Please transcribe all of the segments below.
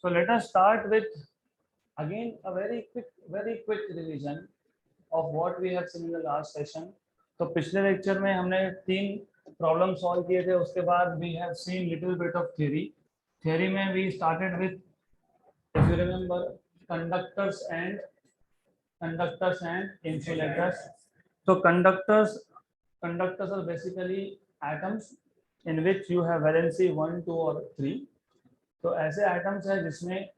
So let us start with again a very quick revision of what we have seen in the last session. तो पिछले lecture में हमने 3 problem solve किए थे, उसके बाद we have seen little bit of theory में we started with, if you remember, conductors and insulators. तो conductors are basically atoms in which you have valency 1, 2 और 3. तो ऐसे एटम्स है जिसमें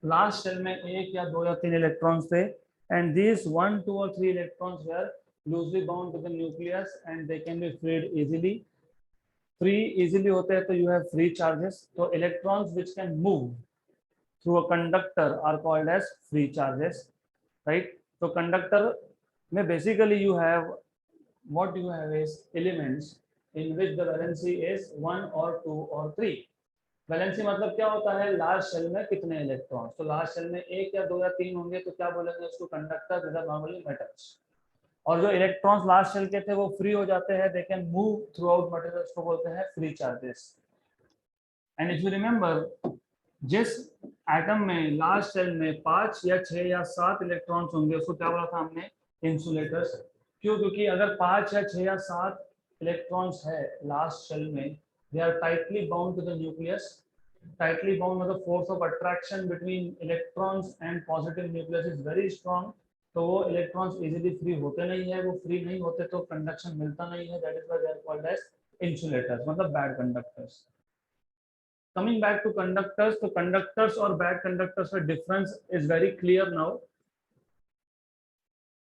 लास्ट शेल में 1 या 2 या 3 इलेक्ट्रॉन्स थे, एंड these 1, 2 और 3 electrons were loosely bound to the nucleus and they can be freed easily. Free easily होते हैं तो you have free charges. तो electrons which can move through a conductor are called as free charges, right? तो conductor में basically you have what you have is elements in which the valency is 1 or 2 or 3. Valency मतलब क्या होता है, last shell में कितने electrons. तो last shell में 1 या 2 या 3 होंगे तो क्या बोलेंगे उसको, conductor. This are normally metals. और जो इलेक्ट्रॉन्स लास्ट शेल के थे वो फ्री हो जाते हैं, they can move through out material, उसको बोलते हैं free charges. And if you remember, जिस एटम में लास्ट शेल में 5 या 6 या 7 इलेक्ट्रॉन्स होंगे उसको क्या बोला था हमने, इंसुलेटर्स. क्यों? क्योंकि अगर 5 या 6 या 7 इलेक्ट्रॉन्स है लास्ट शेल में, they are tightly bound to the nucleus. Tightly bound मतलब force of attraction between electrons and positive nucleus is very strong. तो वो इलेक्ट्रॉन्स इजीली फ्री होते नहीं है, वो फ्री नहीं होते तो कंडक्शन मिलता नहीं है. That is why they are called as insulators, मतलब bad conductors. Coming back to conductors, तो कंडक्टर्स और बैड कंडक्टर्स का difference is very clear now.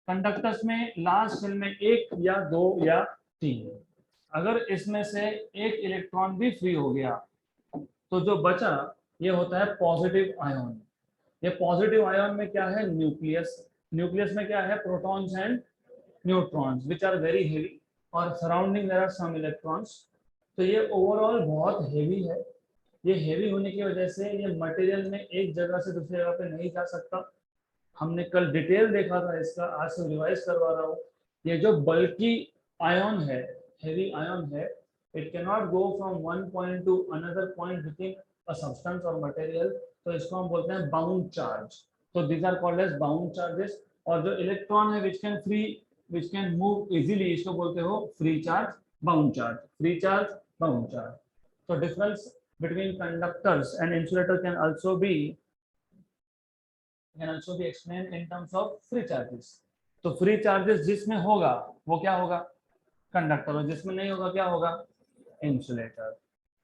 Conductors में लास्ट शेल में 1 या 2 या 3, अगर इसमें से एक इलेक्ट्रॉन भी फ्री हो गया तो जो बचा ये होता है पॉजिटिव आयन. ये पॉजिटिव आयन में क्या है, न्यूक्लियस. न्यूक्लियस में क्या है, protons and neutrons which are very heavy, और surrounding there are some electrons. तो ये ओवरऑल बहुत हेवी है. ये हेवी होने की वजह से ये मटेरियल में एक जगह से दूसरी जगह पे नहीं जा सकता. हमने कल डिटेल देखा था इसका, आज से रिवाइज करवा रहा हूँ. ये जो बल्कि आयन है, heavy ion है, it cannot go from one point to another point within a substance or material. तो इसको हम बोलते हैं bound charge. तो these are called as bound charges. और जो इलेक्ट्रॉन है which can move easily, इसको बोलते हो free charge, bound charge. Free charge, bound charge. So difference between conductors and insulator can also be explained in terms of free charges. तो free charges जिसमें होगा वो क्या होगा, कंडक्टर, और जिसमें नहीं होगा क्या होगा, इंसुलेटर.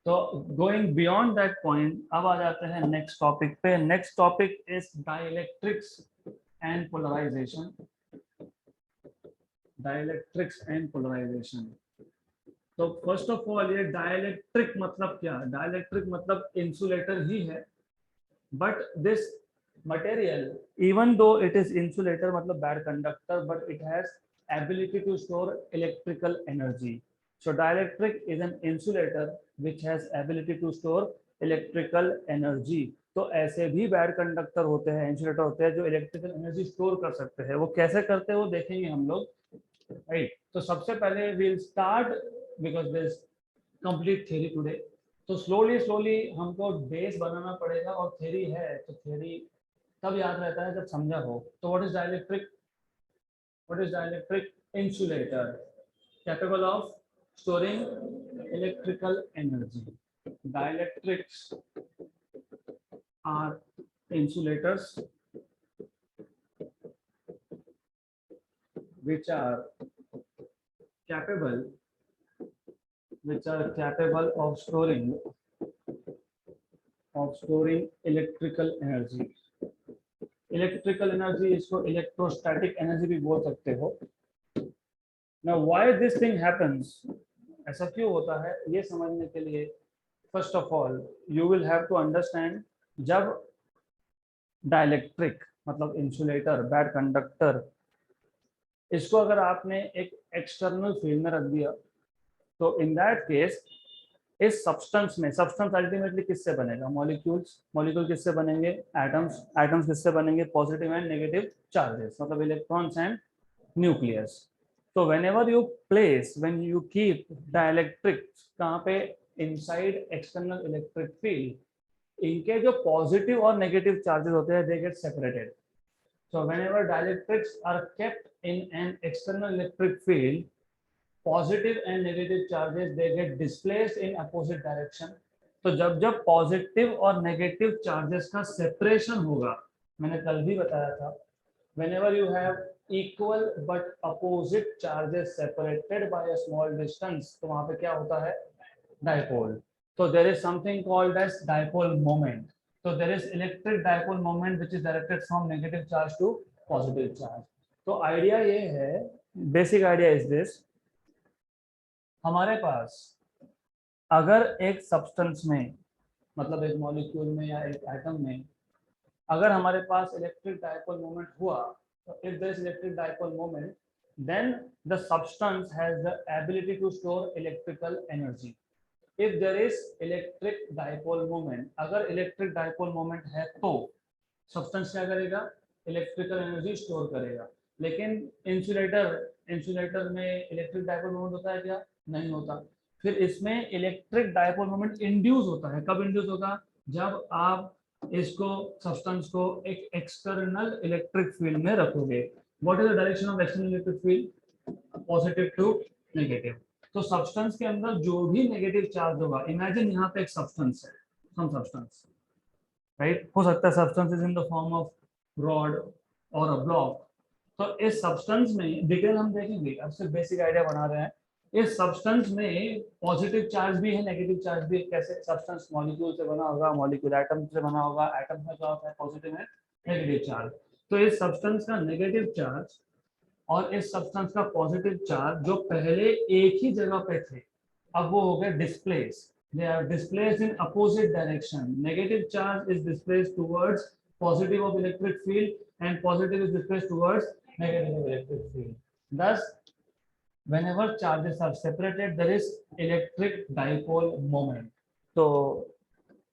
तो गोइंग बियॉन्ड दैट पॉइंट, अब आ जाते हैं नेक्स्ट टॉपिक पे. Next topic is dielectrics and polarisation. Dielectrics and polarisation. तो फर्स्ट ऑफ ऑल ये डाइलेक्ट्रिक मतलब क्या, डाइलेक्ट्रिक मतलब इंसुलेटर ही है, but this material even though it is insulator मतलब bad conductor, but it has ability to store electrical energy. So dielectric is an insulator which has ability to store electrical energy. तो ऐसे भी bad conductor होते हैं, insulator होते हैं जो electrical energy store कर सकते हैं. वो कैसे करते हैं वो देखेंगे हम लोग, राइट. तो सबसे पहले we'll start because there is complete theory today. तो स्लोली हमको बेस बनाना पड़ेगा, और थ्योरी है तो थ्योरी तब याद रहता है जब समझा हो. तो what is dielectric? What is dielectric? Insulator capable of storing electrical energy. Dielectrics are insulators which are capable of storing electrical energy. Electrical energy, इसको इलेक्ट्रोस्टैटिक एनर्जी भी बोल सकते हो. Now why this thing happens, ऐसा क्यों होता है, ये समझने के लिए first of all you will have to understand, जब डाइलेक्ट्रिक मतलब इंसुलेटर, बैड कंडक्टर, इसको अगर आपने एक एक्सटर्नल फील्ड में रख दिया तो इन दैट केस इस सब्सटेंस में, सब्सटेंस अल्टीमेटली किससे बनेगा, मॉलिक्यूल्स. मॉलिक्यूल किससे बनेंगे, एटम्स. एटम्स किससे बनेंगे, पॉजिटिव एंड नेगेटिव चार्जेस मतलब इलेक्ट्रॉन्स एंड न्यूक्लियस. तो व्हेन यू कीप डाइलेक्ट्रिक कहाँ पे, इनसाइड एक्सटर्नल इलेक्ट्रिक फील्ड, इनके जो पॉजिटिव और नेगेटिव चार्जेस होते हैं they get separated. So whenever dielectrics are kept in an external electric field, positive and negative charges they get displaced in opposite direction. तो जब जब पॉजिटिव और negative charges का सेपरेशन होगा, मैंने कल भी बताया था, whenever you have equal but opposite charges separated by a small distance, तो वहां पे क्या होता है, dipole. So there is something called as dipole moment. So there is electric dipole moment which is directed from negative charge to positive charge. तो idea ये है, basic idea is this, हमारे पास अगर एक सब्सटेंस में, मतलब एक मॉलिक्यूल में या एक एटम में अगर हमारे पास इलेक्ट्रिक डाइपोल मोमेंट हुआ, तो if there is electric dipole moment then the substance has the ability to store electrical energy. If there is electric dipole moment, अगर electric dipole moment है तो substance क्या करेगा, electrical energy store करेगा. लेकिन insulator में इलेक्ट्रिक डाइपोल मोमेंट होता है क्या, नहीं होता. फिर इसमें इलेक्ट्रिक डाइपोल मोमेंट इंड्यूस होता है. कब इंड्यूस होगा, जब आप इसको सब्सटेंस को एक एक्सटर्नल इलेक्ट्रिक फील्ड में रखोगे. What is the direction of external electric field, positive to negative. तो सब्सटेंस के अंदर जो भी नेगेटिव चार्ज होगा, इमेजिन यहाँ पे एक सब्सटेंस है, सम सब्सटेंस, राइट, हो सकता है substance is in the form of rod और अ ब्लॉक. तो इस सब्सटेंस में डिटेल हम देखेंगे, अब सिर्फ बेसिक आइडिया बना रहे हैं. इस सब्सटेंस में पॉजिटिव चार्ज भी है, नेगेटिव चार्ज भी है. कैसे, सब्सटेंस मॉलिक्यूल से बना होगा, मॉलिक्यूल एटम से बना होगा, एटम में क्या होता है, पॉजिटिव है, नेगेटिव चार्ज. तो इस सब्सटेंस का नेगेटिव चार्ज और इस सब्सटेंस का पॉजिटिव चार्ज जो पहले एक ही जगह पे थे, अब वो हो गए displace. They are displaced in opposite direction. Negative charge is displaced towards positive of electric field and positive is displaced towards negative of electric field. Thus, whenever charges are separated, there is electric dipole moment. तो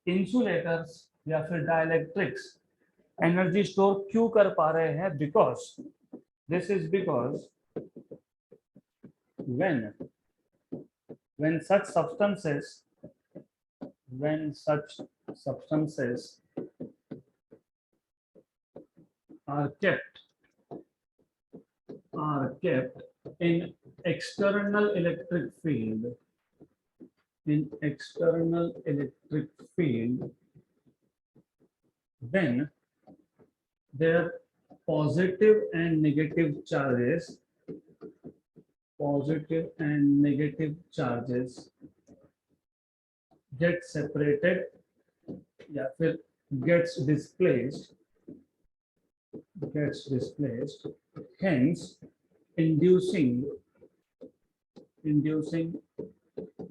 insulators या फिर dielectrics energy store क्यों कर पा रहे हैं? Because this is because when such substances are kept in external electric field, then their positive and negative charges get separated या फिर gets displaced, hence inducing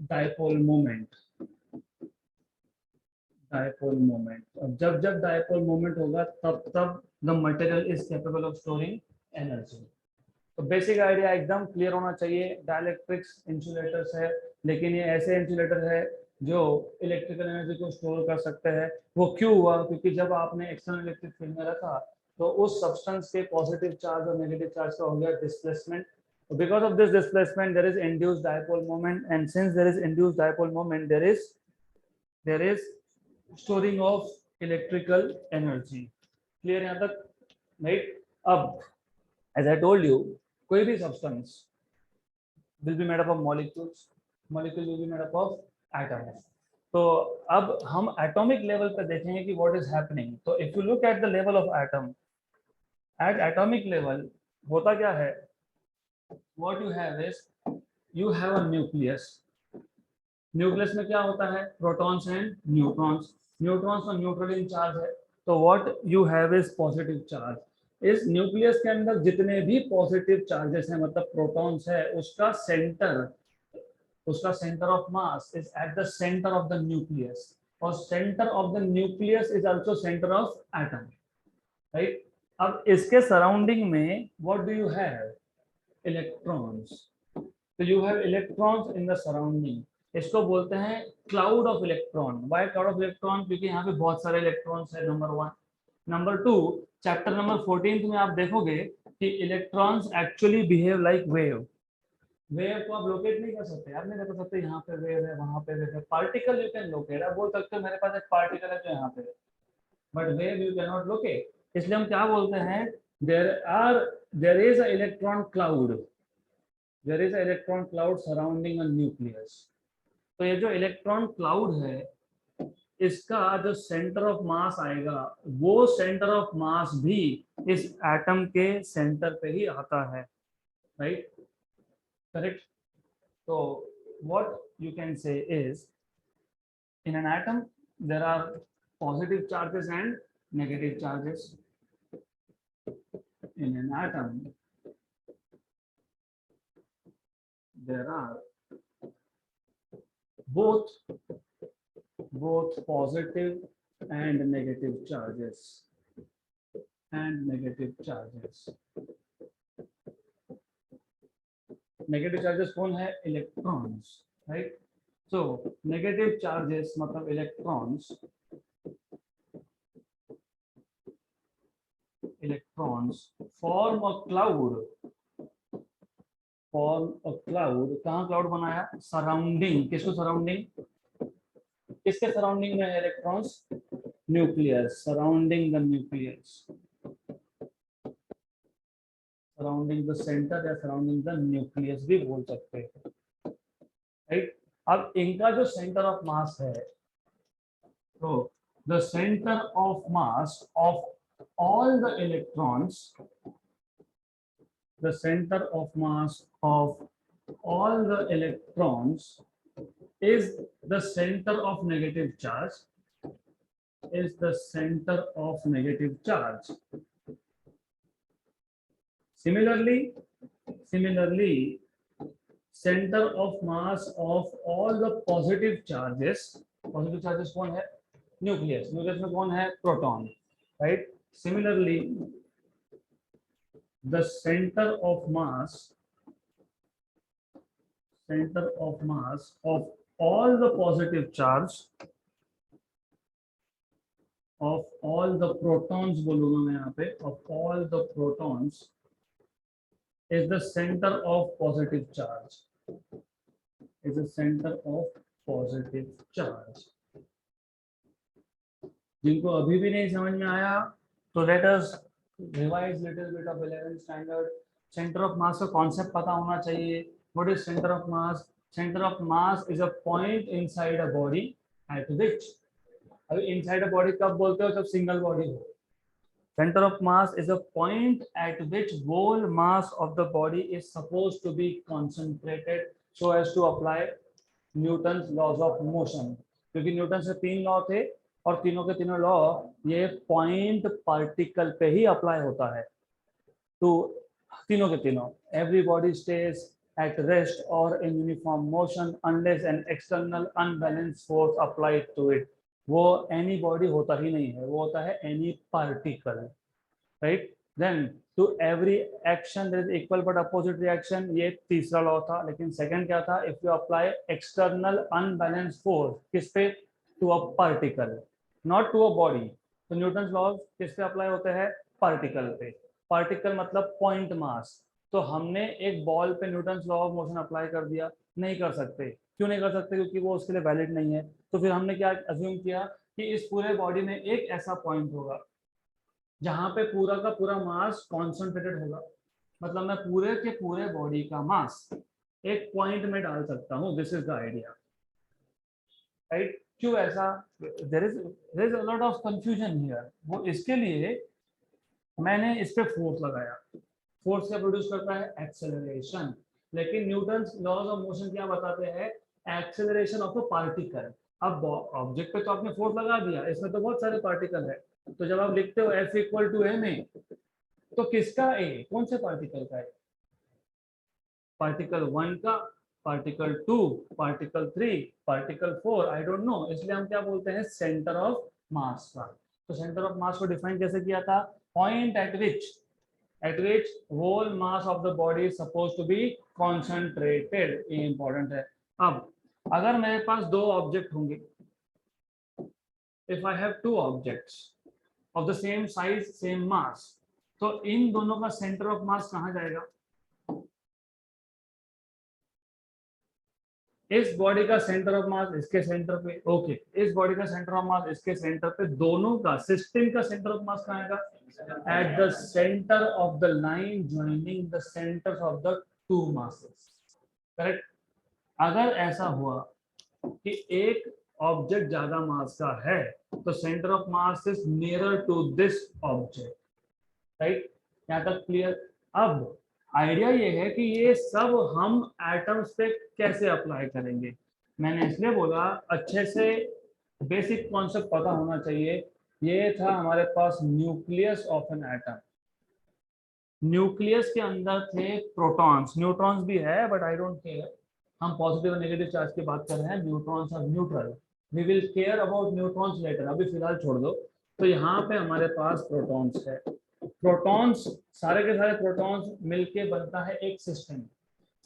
dipole moment. अब जब dipole moment होगा तब the material is capable of storing energy. तो basic idea एकदम clear होना चाहिए. डाइलेक्ट्रिक्स इंसुलेटर्स है, लेकिन ये ऐसे इंसुलेटर है जो इलेक्ट्रिकल एनर्जी को स्टोर कर सकते हैं. वो क्यों हुआ, क्योंकि जब आपने एक्सटर्नल इलेक्ट्रिक फील्ड में रखा तो उस सब्सटेंस के पॉजिटिव चार्ज और नेगेटिव चार्ज का हो गया displacement. Because of this displacement there is induced dipole moment, and since there is induced dipole moment there is storing of electrical energy. Clear यहाँ तक, राइट? अब एज आई टोल्ड यू, कोई भी substance will be made up of molecules will be made up of atoms. तो अब हम atomic level पे देखेंगे कि what is happening. तो if you look at the level of atom, at atomic level होता क्या है, what you have is you have a nucleus. Nucleus में क्या होता है, प्रोटॉन्स एंड न्यूट्रॉन्स. न्यूट्रॉन्स और न्यूट्रल इन चार्ज है. तो what you have is positive charge. इस न्यूक्लियस के अंदर जितने भी पॉजिटिव चार्जेस हैं, मतलब प्रोटॉन्स है, उसका centre of mass is at the centre of the nucleus, और centre of the nucleus is also centre of atom, right? अब इसके सराउंडिंग में what do you have, electrons. तो you have electrons in the surrounding. इसको बोलते हैं cloud of electron. Why cloud of electron? क्योंकि यहाँ पे बहुत सारे इलेक्ट्रॉन्स है, नंबर 1. नंबर 2, चैप्टर नंबर 14 में आप देखोगे कि electrons actually behave like wave. Wave को आप लोकेट नहीं कर सकते, आप नहीं बता सकते यहाँ पे वेव है वहां पे वेव है। पार्टिकल यू कैन लोकेट, आप बोल सकते हो मेरे पास एक पार्टिकल है जो यहाँ पे है, but wave you can not locate. इसलिए हम क्या बोलते हैं, there are there is a electron cloud, there is a electron cloud surrounding a nucleus. तो ये जो इलेक्ट्रॉन क्लाउड है, इसका जो सेंटर ऑफ मास आएगा, वो सेंटर ऑफ मास भी इस एटम के सेंटर पे ही आता है, राइट, करेक्ट। तो what you can say is, in an atom there are positive charges and negative charges. In an atom there are both positive and negative charges, and negative charges. Negative charges कौन है, electrons, right? So negative charges मतलब electrons, form a cloud, कहाँ cloud बनाया, surrounding, किसको surrounding, किसके surrounding में है electrons, nucleus, surrounding the nucleus, surrounding the centre या सराउंडिंग द न्यूक्लियस भी बोल सकते हैं, राइट। अब इनका जो सेंटर ऑफ मास है, तो the centre of mass of all the electrons, the center of mass of all the electrons is the center of negative charge, is the center of negative charge. Similarly, center of mass of all the positive charges कौन है, nucleus, nucleus में कौन है, proton, right? Similarly, the center of mass of all the positive charge of all the protons, बोलूंगा मैं यहाँ पे, of all the protons is the center of positive charge, is the center of positive charge. जिनको अभी भी नहीं समझ में आया, तो let us revise little bit of 11th standard. Centre of मास का कॉन्सेप्ट पता होना चाहिए. What is center of mass? Center of mass is a point inside a body at which, अभी inside a body कब बोलते हो, जब सिंगल बॉडी हो. Center of mass is a point at which whole mass of the body is supposed to be concentrated so as to apply Newton's laws of motion. क्योंकि Newton से 3 law थे और तीनों के तीनों लॉ ये point particle पे ही apply होता है. तो तीनों के तीनों, everybody stays at rest or in uniform motion unless an external unbalanced force applied to it. वो एनी बॉडी होता ही नहीं है, वो होता है any particle, right. Then to every action there is equal but opposite reaction, ये तीसरा लॉ था. लेकिन सेकंड क्या था, if you apply external unbalanced force, किस पे, to a particle, not to a body. तो न्यूटन्स लॉज किस पे अप्लाई होते हैं, पार्टिकल पे. पार्टिकल मतलब पॉइंट मास. तो हमने एक बॉल पे Newton's law of motion apply कर दिया, नहीं कर सकते. क्यों नहीं कर सकते, क्योंकि वो उसके लिए वैलिड नहीं है. तो फिर हमने क्या अज्यूम किया कि इस पूरे बॉडी में एक ऐसा पॉइंट होगा जहां पे पूरा का पूरा मास कॉन्सेंट्रेटेड होगा. मतलब मैं पूरे के पूरे बॉडी का मास एक पॉइंट में डाल सकता हूं. This is the idea, right. क्यों ऐसा, there is a lot of confusion here. वो इसके लिए मैंने इस पे फोर्स लगाया. फोर्स क्या प्रोड्यूस करता है, एक्सेलरेशन. लेकिन न्यूटन्स लॉज ऑफ मोशन क्या बताते हैं, एक्सेलरेशन ऑफ अ पार्टिकल. अब ऑब्जेक्ट पे तो आपने फोर्स लगा दिया, इसमें तो बहुत सारे पार्टिकल है. तो जब आप लिखते हो F equal to m a, तो किसका ए, कौन से पार्टिकल का है, पार्टिकल 1 का, particle 2, particle 3, particle 4, I don't know. इसलिए हम क्या बोलते हैं, सेंटर ऑफ मास का. तो सेंटर ऑफ मास को डिफाइन कैसे किया था, point at which whole mass of the body is supposed to be concentrated. ये इंपॉर्टेंट है. अब अगर मेरे पास दो ऑब्जेक्ट होंगे, if I have two objects of the same size, same mass, तो इन दोनों का सेंटर ऑफ मास कहाँ जाएगा, इस बॉडी का सेंटर ऑफ मास इसके सेंटर पे, ओके, इस बॉडी का सेंटर ऑफ मास इसके सेंटर पे, दोनों का सिस्टम का सेंटर ऑफ मास कहाँ आएगा? Eight the centre of the line joining the centres of the two masses, correct. अगर ऐसा हुआ कि एक ऑब्जेक्ट ज्यादा मास का है तो centre of mass is nearer to this object, right. यहाँ तक क्लियर? अब आइडिया ये है कि ये सब हम एटम्स पे कैसे अप्लाई करेंगे। मैंने इसलिए बोला अच्छे से बेसिक कॉन्सेप्ट पता होना चाहिए। ये था हमारे पास nucleus of an atom. Nucleus के अंदर थे प्रोटॉन्स, न्यूट्रॉन्स भी है बट आई डोंट केयर, हम पॉजिटिव और नेगेटिव चार्ज की बात कर रहे हैं, neutrons are neutral, we will care about neutrons later, अभी फिलहाल छोड़ दो। तो यहाँ पे हमारे पास प्रोटॉन्स है, प्रोटॉन्स, सारे के सारे प्रोटॉन्स मिलके बनता है एक सिस्टम,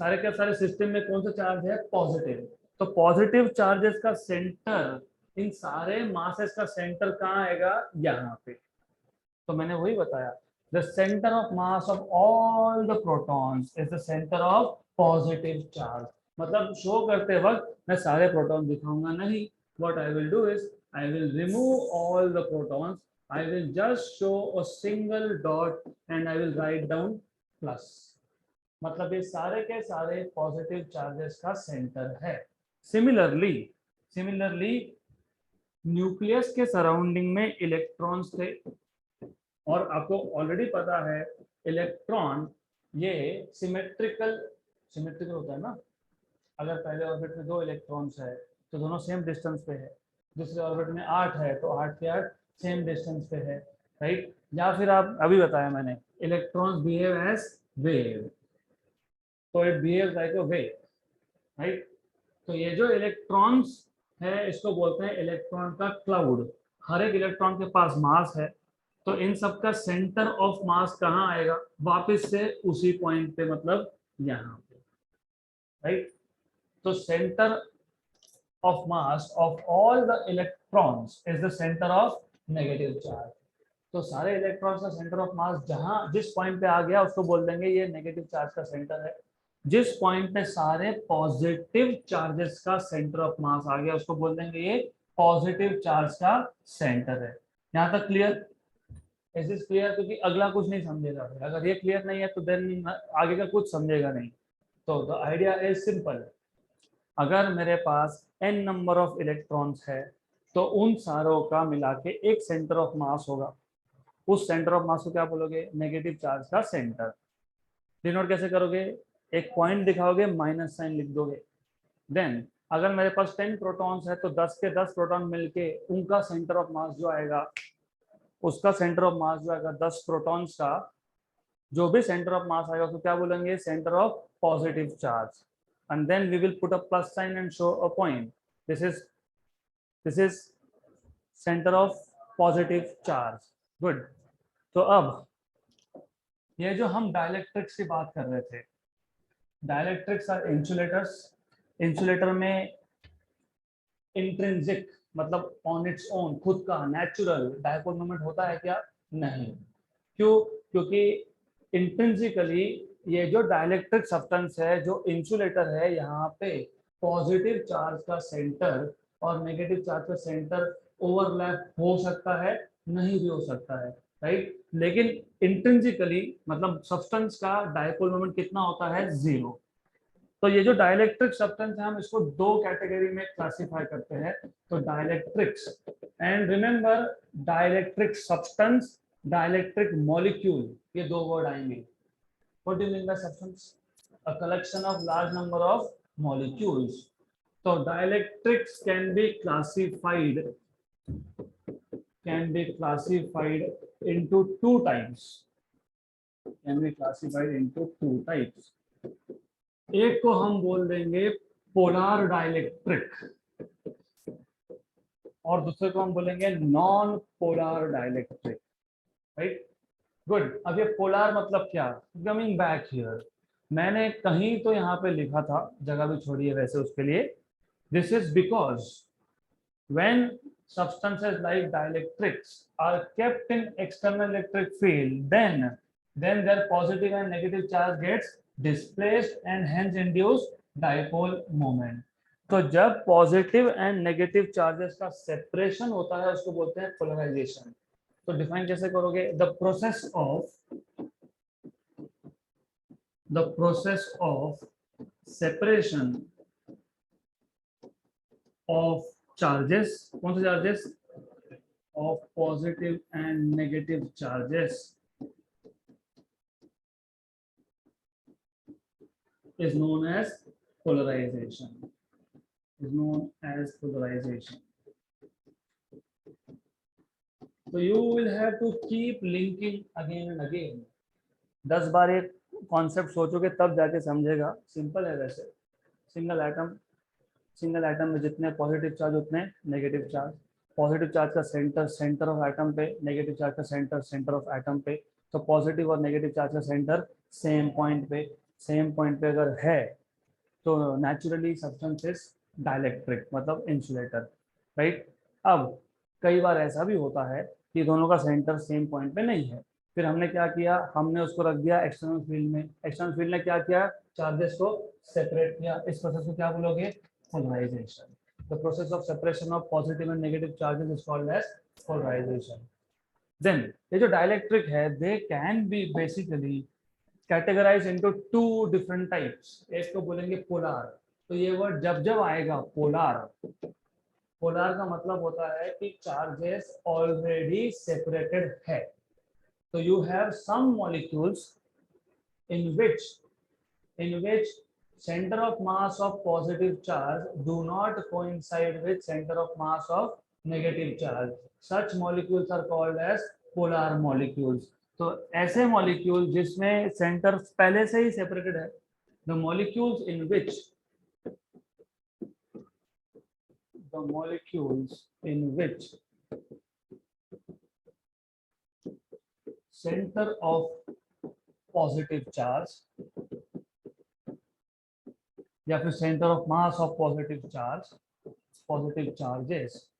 सारे के सारे सिस्टम में कौन सा चार्ज है? पॉजिटिव। तो पॉजिटिव चार्जेस का सेंटर, इन सारे मासेस का सेंटर कहाँ आएगा? यहाँ पे। तो मैंने वही बताया, the center of mass of all the protons is the center of positive charge। मतलब शो करते वक्त मैं सारे प्रोटॉन दिखाऊंगा नहीं, what I will do is I will remove all the protons, I will just show a single dot and I will write down plus। मतलब ये सारे के सारे पॉजिटिव चार्जेस का सेंटर है। सिमिलरली न्यूक्लियस के सराउंडिंग में इलेक्ट्रॉन्स थे, और आपको ऑलरेडी पता है इलेक्ट्रॉन ये सिमेट्रिकल होता है ना। अगर पहले ऑर्बिट में 2 इलेक्ट्रॉन्स है तो दोनों सेम डिस्टेंस पे है, दूसरे ऑर्बिट में 8 है तो 8 के 8 सेम डिस्टेंस पे है, राइट। या फिर आप अभी बताया मैंने, इलेक्ट्रॉन्स बिहेव एज वेव, तो it behaves like a wave, right. तो ये जो इलेक्ट्रॉन्स है इसको बोलते हैं इलेक्ट्रॉन का क्लाउड। हर एक इलेक्ट्रॉन के पास मास है, तो इन सब का सेंटर ऑफ मास कहाँ आएगा? वापस से उसी पॉइंट पे, मतलब यहाँ पे, राइट। तो centre of mass of all the electrons is the centre of negative charge. तो सारे इलेक्ट्रॉन्स का सेंटर ऑफ मास जहां जिस पॉइंट पे आ गया उसको बोल देंगे ये नेगेटिव चार्ज का सेंटर है। जिस पॉइंट पे सारे पॉजिटिव चार्जेस का सेंटर ऑफ मास आ गया उसको बोल देंगे ये पॉजिटिव चार्ज का सेंटर है। यहाँ तक क्लियर? Is is clear? क्योंकि अगला कुछ नहीं समझेगा, अगर ये क्लियर नहीं है तो देन आगे का कुछ समझेगा नहीं। तो द आइडिया इज सिंपल, अगर मेरे पास n नंबर ऑफ इलेक्ट्रॉन्स है तो उन सारों का मिला के एक सेंटर ऑफ मास होगा, उस सेंटर ऑफ मास को क्या बोलोगे? नेगेटिव चार्ज का सेंटर। डिनोट कैसे करोगे? एक पॉइंट दिखाओगे, माइनस साइन लिख दोगे। देन अगर मेरे पास 10 प्रोटॉन्स है तो 10 के 10 प्रोटॉन मिलके उनका सेंटर ऑफ मास जो आएगा, उसका सेंटर ऑफ मास जो आएगा 10 प्रोटॉन्स का, जो भी सेंटर ऑफ मास आएगा उसको क्या बोलेंगे? Centre of positive charge. And then we will put a plus sign and show a point, this is centre of positive charge. Good. तो अब ये जो हम डाइलेक्ट्रिक्स की बात कर रहे थे, डाइलेक्ट्रिक्स आर इंसुलेटर्स। इंसुलेटर में इंट्रिंसिक मतलब ऑन इट्स ओन, खुद का नेचुरल डायपोल मोमेंट होता है क्या? नहीं। क्यों? क्योंकि इंट्रिंसिकली ये जो डाइलेक्ट्रिक सब्सटेंस है, जो इंसुलेटर है, यहाँ पे पॉजिटिव चार्ज का सेंटर और नेगेटिव चार्ज का सेंटर ओवरलैप हो सकता है, नहीं भी हो सकता है, राइट। लेकिन इंट्रिंसिकली मतलब सब्सटेंस का डायपोल मोमेंट कितना होता है? 0। तो ये जो डाइलेक्ट्रिक सब्सटेंस है हम इसको 2 कैटेगरी में क्लासिफाई करते हैं। तो dielectrics, and remember dielectric substance, dielectric molecule, ये 2 वर्ड आएंगे। What do you mean by substance? A collection of large number of molecules. तो dielectrics can be classified into 2 types, एक को हम बोल देंगे पोलर डाइलेक्ट्रिक और दूसरे को हम बोलेंगे non polar dielectric, right. Good. अब ये पोलर मतलब क्या? कमिंग बैक हियर, मैंने कहीं तो यहाँ पे लिखा था, जगह भी छोड़ी है वैसे उसके लिए। This is because when substances like dielectrics are kept in external electric field, then their positive and negative charge gets displaced and hence induce dipole moment। तो जब पॉजिटिव एंड नेगेटिव चार्जेस का सेपरेशन होता है उसको बोलते हैं polarisation. तो define कैसे करोगे? The process of separation of charges, कौन से charges? Of positive and negative charges is known as polarization. Is known as polarization. So you will have to keep linking again and again. 10 बार एक concept सोचोगे तब जाके समझेगा। Simple है वैसे। Single atom में जितने पॉजिटिव चार्ज उतने नेगेटिव चार्ज। पॉजिटिव चार्ज का सेंटर ऑफ एटम पे, नेगेटिव चार्ज का सेंटर ऑफ एटम पे। तो पॉजिटिव और नेगेटिव चार्ज का सेंटर सेम पॉइंट पे अगर है तो नेचुरली सब्सटेंस इज डाइलेक्ट्रिक, मतलब इंसुलेटर, राइट। अब कई बार ऐसा भी होता है कि दोनों का सेंटर सेम पॉइंट पे नहीं है, फिर हमने क्या किया? हमने उसको रख दिया एक्सटर्नल फील्ड में। एक्सटर्नल फील्ड ने क्या किया? चार्जेस को सेपरेट किया। इस प्रोसेस को क्या बोलोगे? Polarisation. The process of separation of positive and negative charges is called as polarisation. Then ये जो डाइलेक्ट्रिक है, they can be basically categorise into two different types. एक को बोलेंगे पोलार। तो ये वर्ड जब जब आएगा पोलार, पोलार का मतलब होता है कि चार्जेस ऑलरेडी सेपरेटेड है। तो you have some molecules in which center of mass of positive charge do not coincide with center of mass of negative charge. Such molecules are called as polar molecules. तो ऐसे molecule जिसमें centre पहले से ही separated है, the molecules in which center of positive charge या फिर centre of mass of positive charges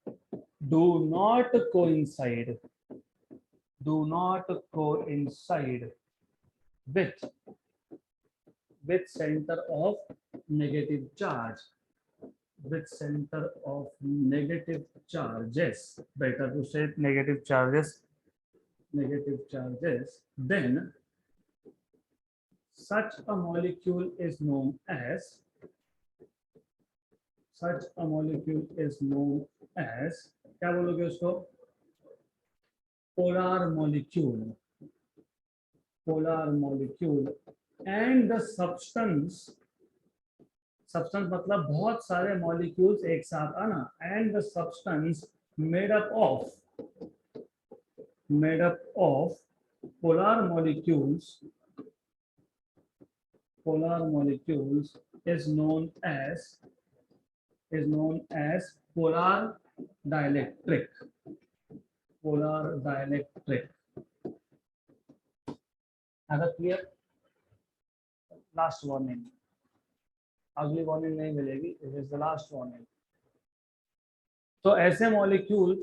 do not coincide with center of negative charges, better to say negative charges, then such a molecule is known as क्या बोलोगे उसको? polar molecule and the substance मतलब बहुत सारे molecules एक साथ आना, and the substance made up of polar molecules is known as polar dielectric. अगर क्लियर? लास्ट वार्निंग, अगली वार्निंग नहीं मिलेगी, it is the last warning. तो ऐसे मॉलिक्यूल्स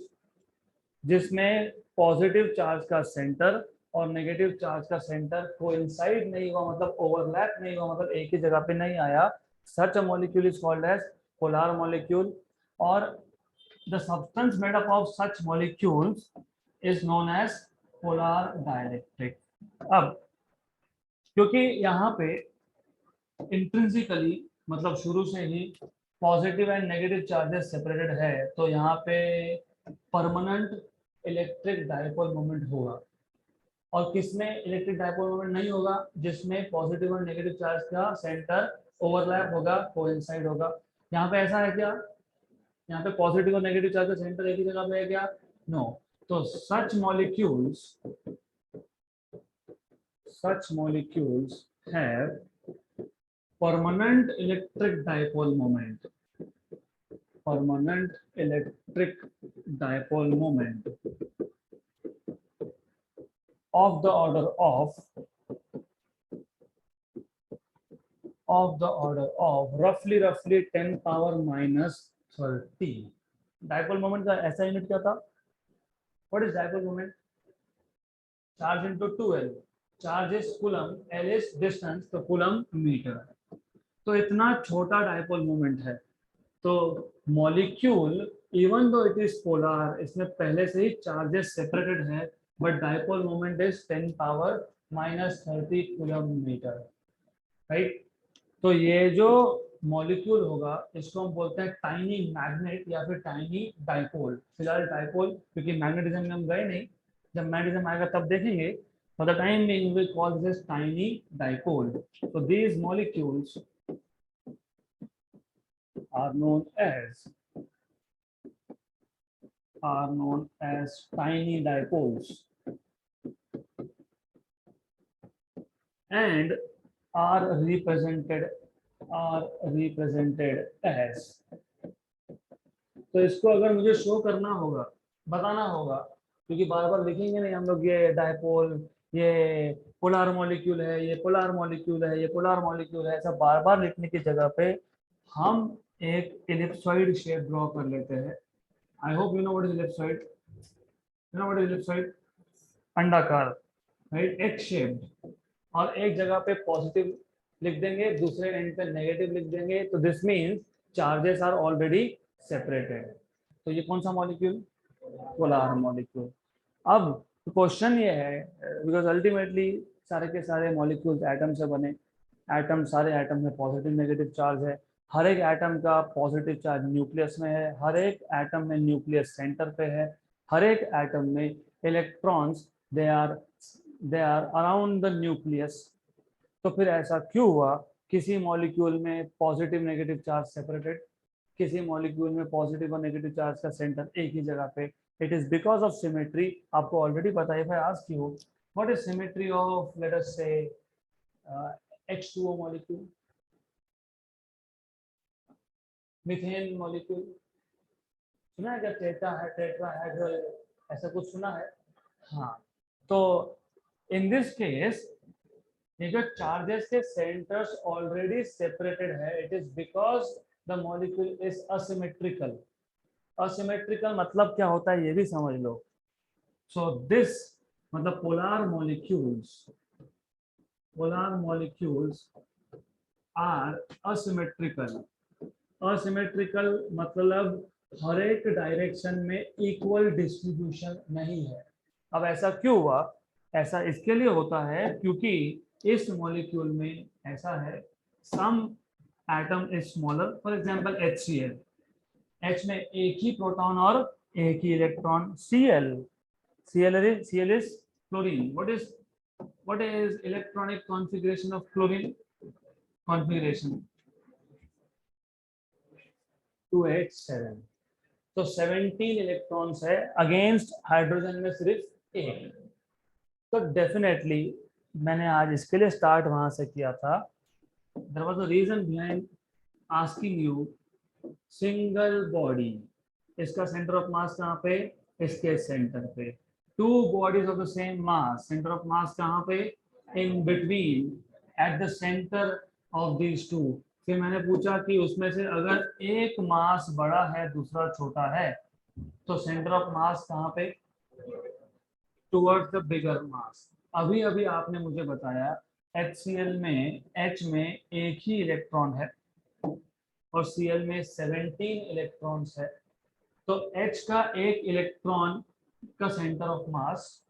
जिसमें पॉजिटिव चार्ज का सेंटर और नेगेटिव चार्ज का सेंटर कोइंसाइड नहीं हुआ, मतलब ओवरलैप नहीं हुआ, मतलब एक ही जगह पे नहीं आया, such a molecule is called as polar molecule. और the substance made up of such molecules is known as polar dielectric. अब क्योंकि यहाँ पे इंट्रिंसिकली मतलब शुरू से ही positive and negative charges separated है, तो यहाँ पे परमानेंट इलेक्ट्रिक डाइपोल मोमेंट होगा। और किसमें इलेक्ट्रिक डाइपोल मोमेंट नहीं होगा? जिसमें पॉजिटिव और नेगेटिव चार्ज का सेंटर ओवरलैप होगा, कोइंसाइड होगा। यहाँ पे ऐसा है क्या? यहाँ पे पॉजिटिव और नेगेटिव चार्ज का सेंटर एक ही जगह पे है क्या? नो। तो such molecules have permanent electric dipole moment of the order of roughly 10 power minus 30। dipole moment का ऐसा यूनिट क्या था? What is dipole moment? Charge into 2L, charge is coulomb, L is distance, तो coulomb metre. तो इतना छोटा dipole moment है, तो molecule even though it is polar, इसमें पहले से ही चार्जेस सेपरेटेड है, but dipole moment is 10 power -30 coulomb metre, right. तो ये जो मॉलिक्यूल होगा इसको हम बोलते हैं टाइनी मैग्नेट या फिर टाइनी डाइपोल। फिलहाल डाइपोल क्योंकि मैग्नेटिज्म में हम गए नहीं, जब मैग्नेटिज्म आएगा तब देखेंगे। For the time being we call this tiny dipole. so these molecules are known as tiny dipoles and are represented as। तो इसको अगर मुझे शो करना होगा, बताना होगा, क्योंकि बार बार लिखेंगे नहीं हम लोग ये डाइपोल, ये पोलर मॉलिक्यूल है, ये पोलर मॉलिक्यूल है, ये पोलर मॉलिक्यूल है, ऐसा बार बार लिखने की जगह पे हम एक एलिप्सॉइड शेप ड्रॉ कर लेते हैं। I hope you know what is ellipsoid, you know what is ellipsoid, अंडाकार, राइट, एक शेप, और एक जगह पे पॉजिटिव लिख देंगे, दूसरे एंड पे नेगेटिव लिख देंगे, तो this means charges are already separated. तो ये कौन सा मॉलिक्यूल, पोलर मॉलिक्यूल। अब क्वेश्चन ये है, बिकॉज अल्टीमेटली सारे के सारे मॉलिक्यूल्स एटम से बने, एटम, सारे एटम में पॉजिटिव नेगेटिव चार्ज है, हर एक एटम का पॉजिटिव चार्ज न्यूक्लियस में है, हर एक एटम में न्यूक्लियस सेंटर पे है, हर एक एटम में electrons they are around the nucleus. तो फिर ऐसा क्यों हुआ, किसी मॉलिक्यूल में पॉजिटिव नेगेटिव चार्ज सेपरेटेड, किसी मॉलिक्यूल में पॉजिटिव और नेगेटिव चार्ज का सेंटर एक ही जगह पे। It is because of symmetry. आपको ऑलरेडी पता है, मैं ask you what is symmetry of let us say H2O molecule, methane molecule, सुना है क्या, टेट्राहेड्रल, ऐसा कुछ सुना है? हाँ, तो इन दिस केस ये जो चार्जेस के सेंटर्स ऑलरेडी सेपरेटेड है, it is because the molecule is asymmetrical. Asymmetrical मतलब क्या होता है ये भी समझ लो। सो दिस मतलब polar molecules are asymmetrical. Asymmetrical मतलब हर एक डायरेक्शन में इक्वल डिस्ट्रीब्यूशन नहीं है। अब ऐसा क्यों हुआ, ऐसा इसके लिए होता है क्योंकि इस मॉलिक्यूल में ऐसा है, some atom is smaller, for example HCl, H में एक ही प्रोटॉन और एक ही electron, Cl is chlorine। what is electronic configuration of chlorine? Configuration 2h7। तो 17 इलेक्ट्रॉन्स है अगेंस्ट हाइड्रोजन में सिर्फ एक। तो डेफिनेटली मैंने आज इसके लिए स्टार्ट वहां से किया था। There was a reason behind asking you single body, इसका सेंटर ऑफ मास कहाँ पे, इसके सेंटर पे। Two bodies of the same mass, centre of mass कहाँ पे, in between, at the centre of these two. फिर मैंने पूछा कि उसमें से अगर एक मास बड़ा है दूसरा छोटा है, तो सेंटर ऑफ मास कहाँ पे, टुवर्ड्स द बिगर मास। अभी अभी आपने मुझे बताया HCl में H में एक ही इलेक्ट्रॉन है और Cl में 17 इलेक्ट्रॉन्स है। तो H का एक इलेक्ट्रॉन का सेंटर ऑफ मास,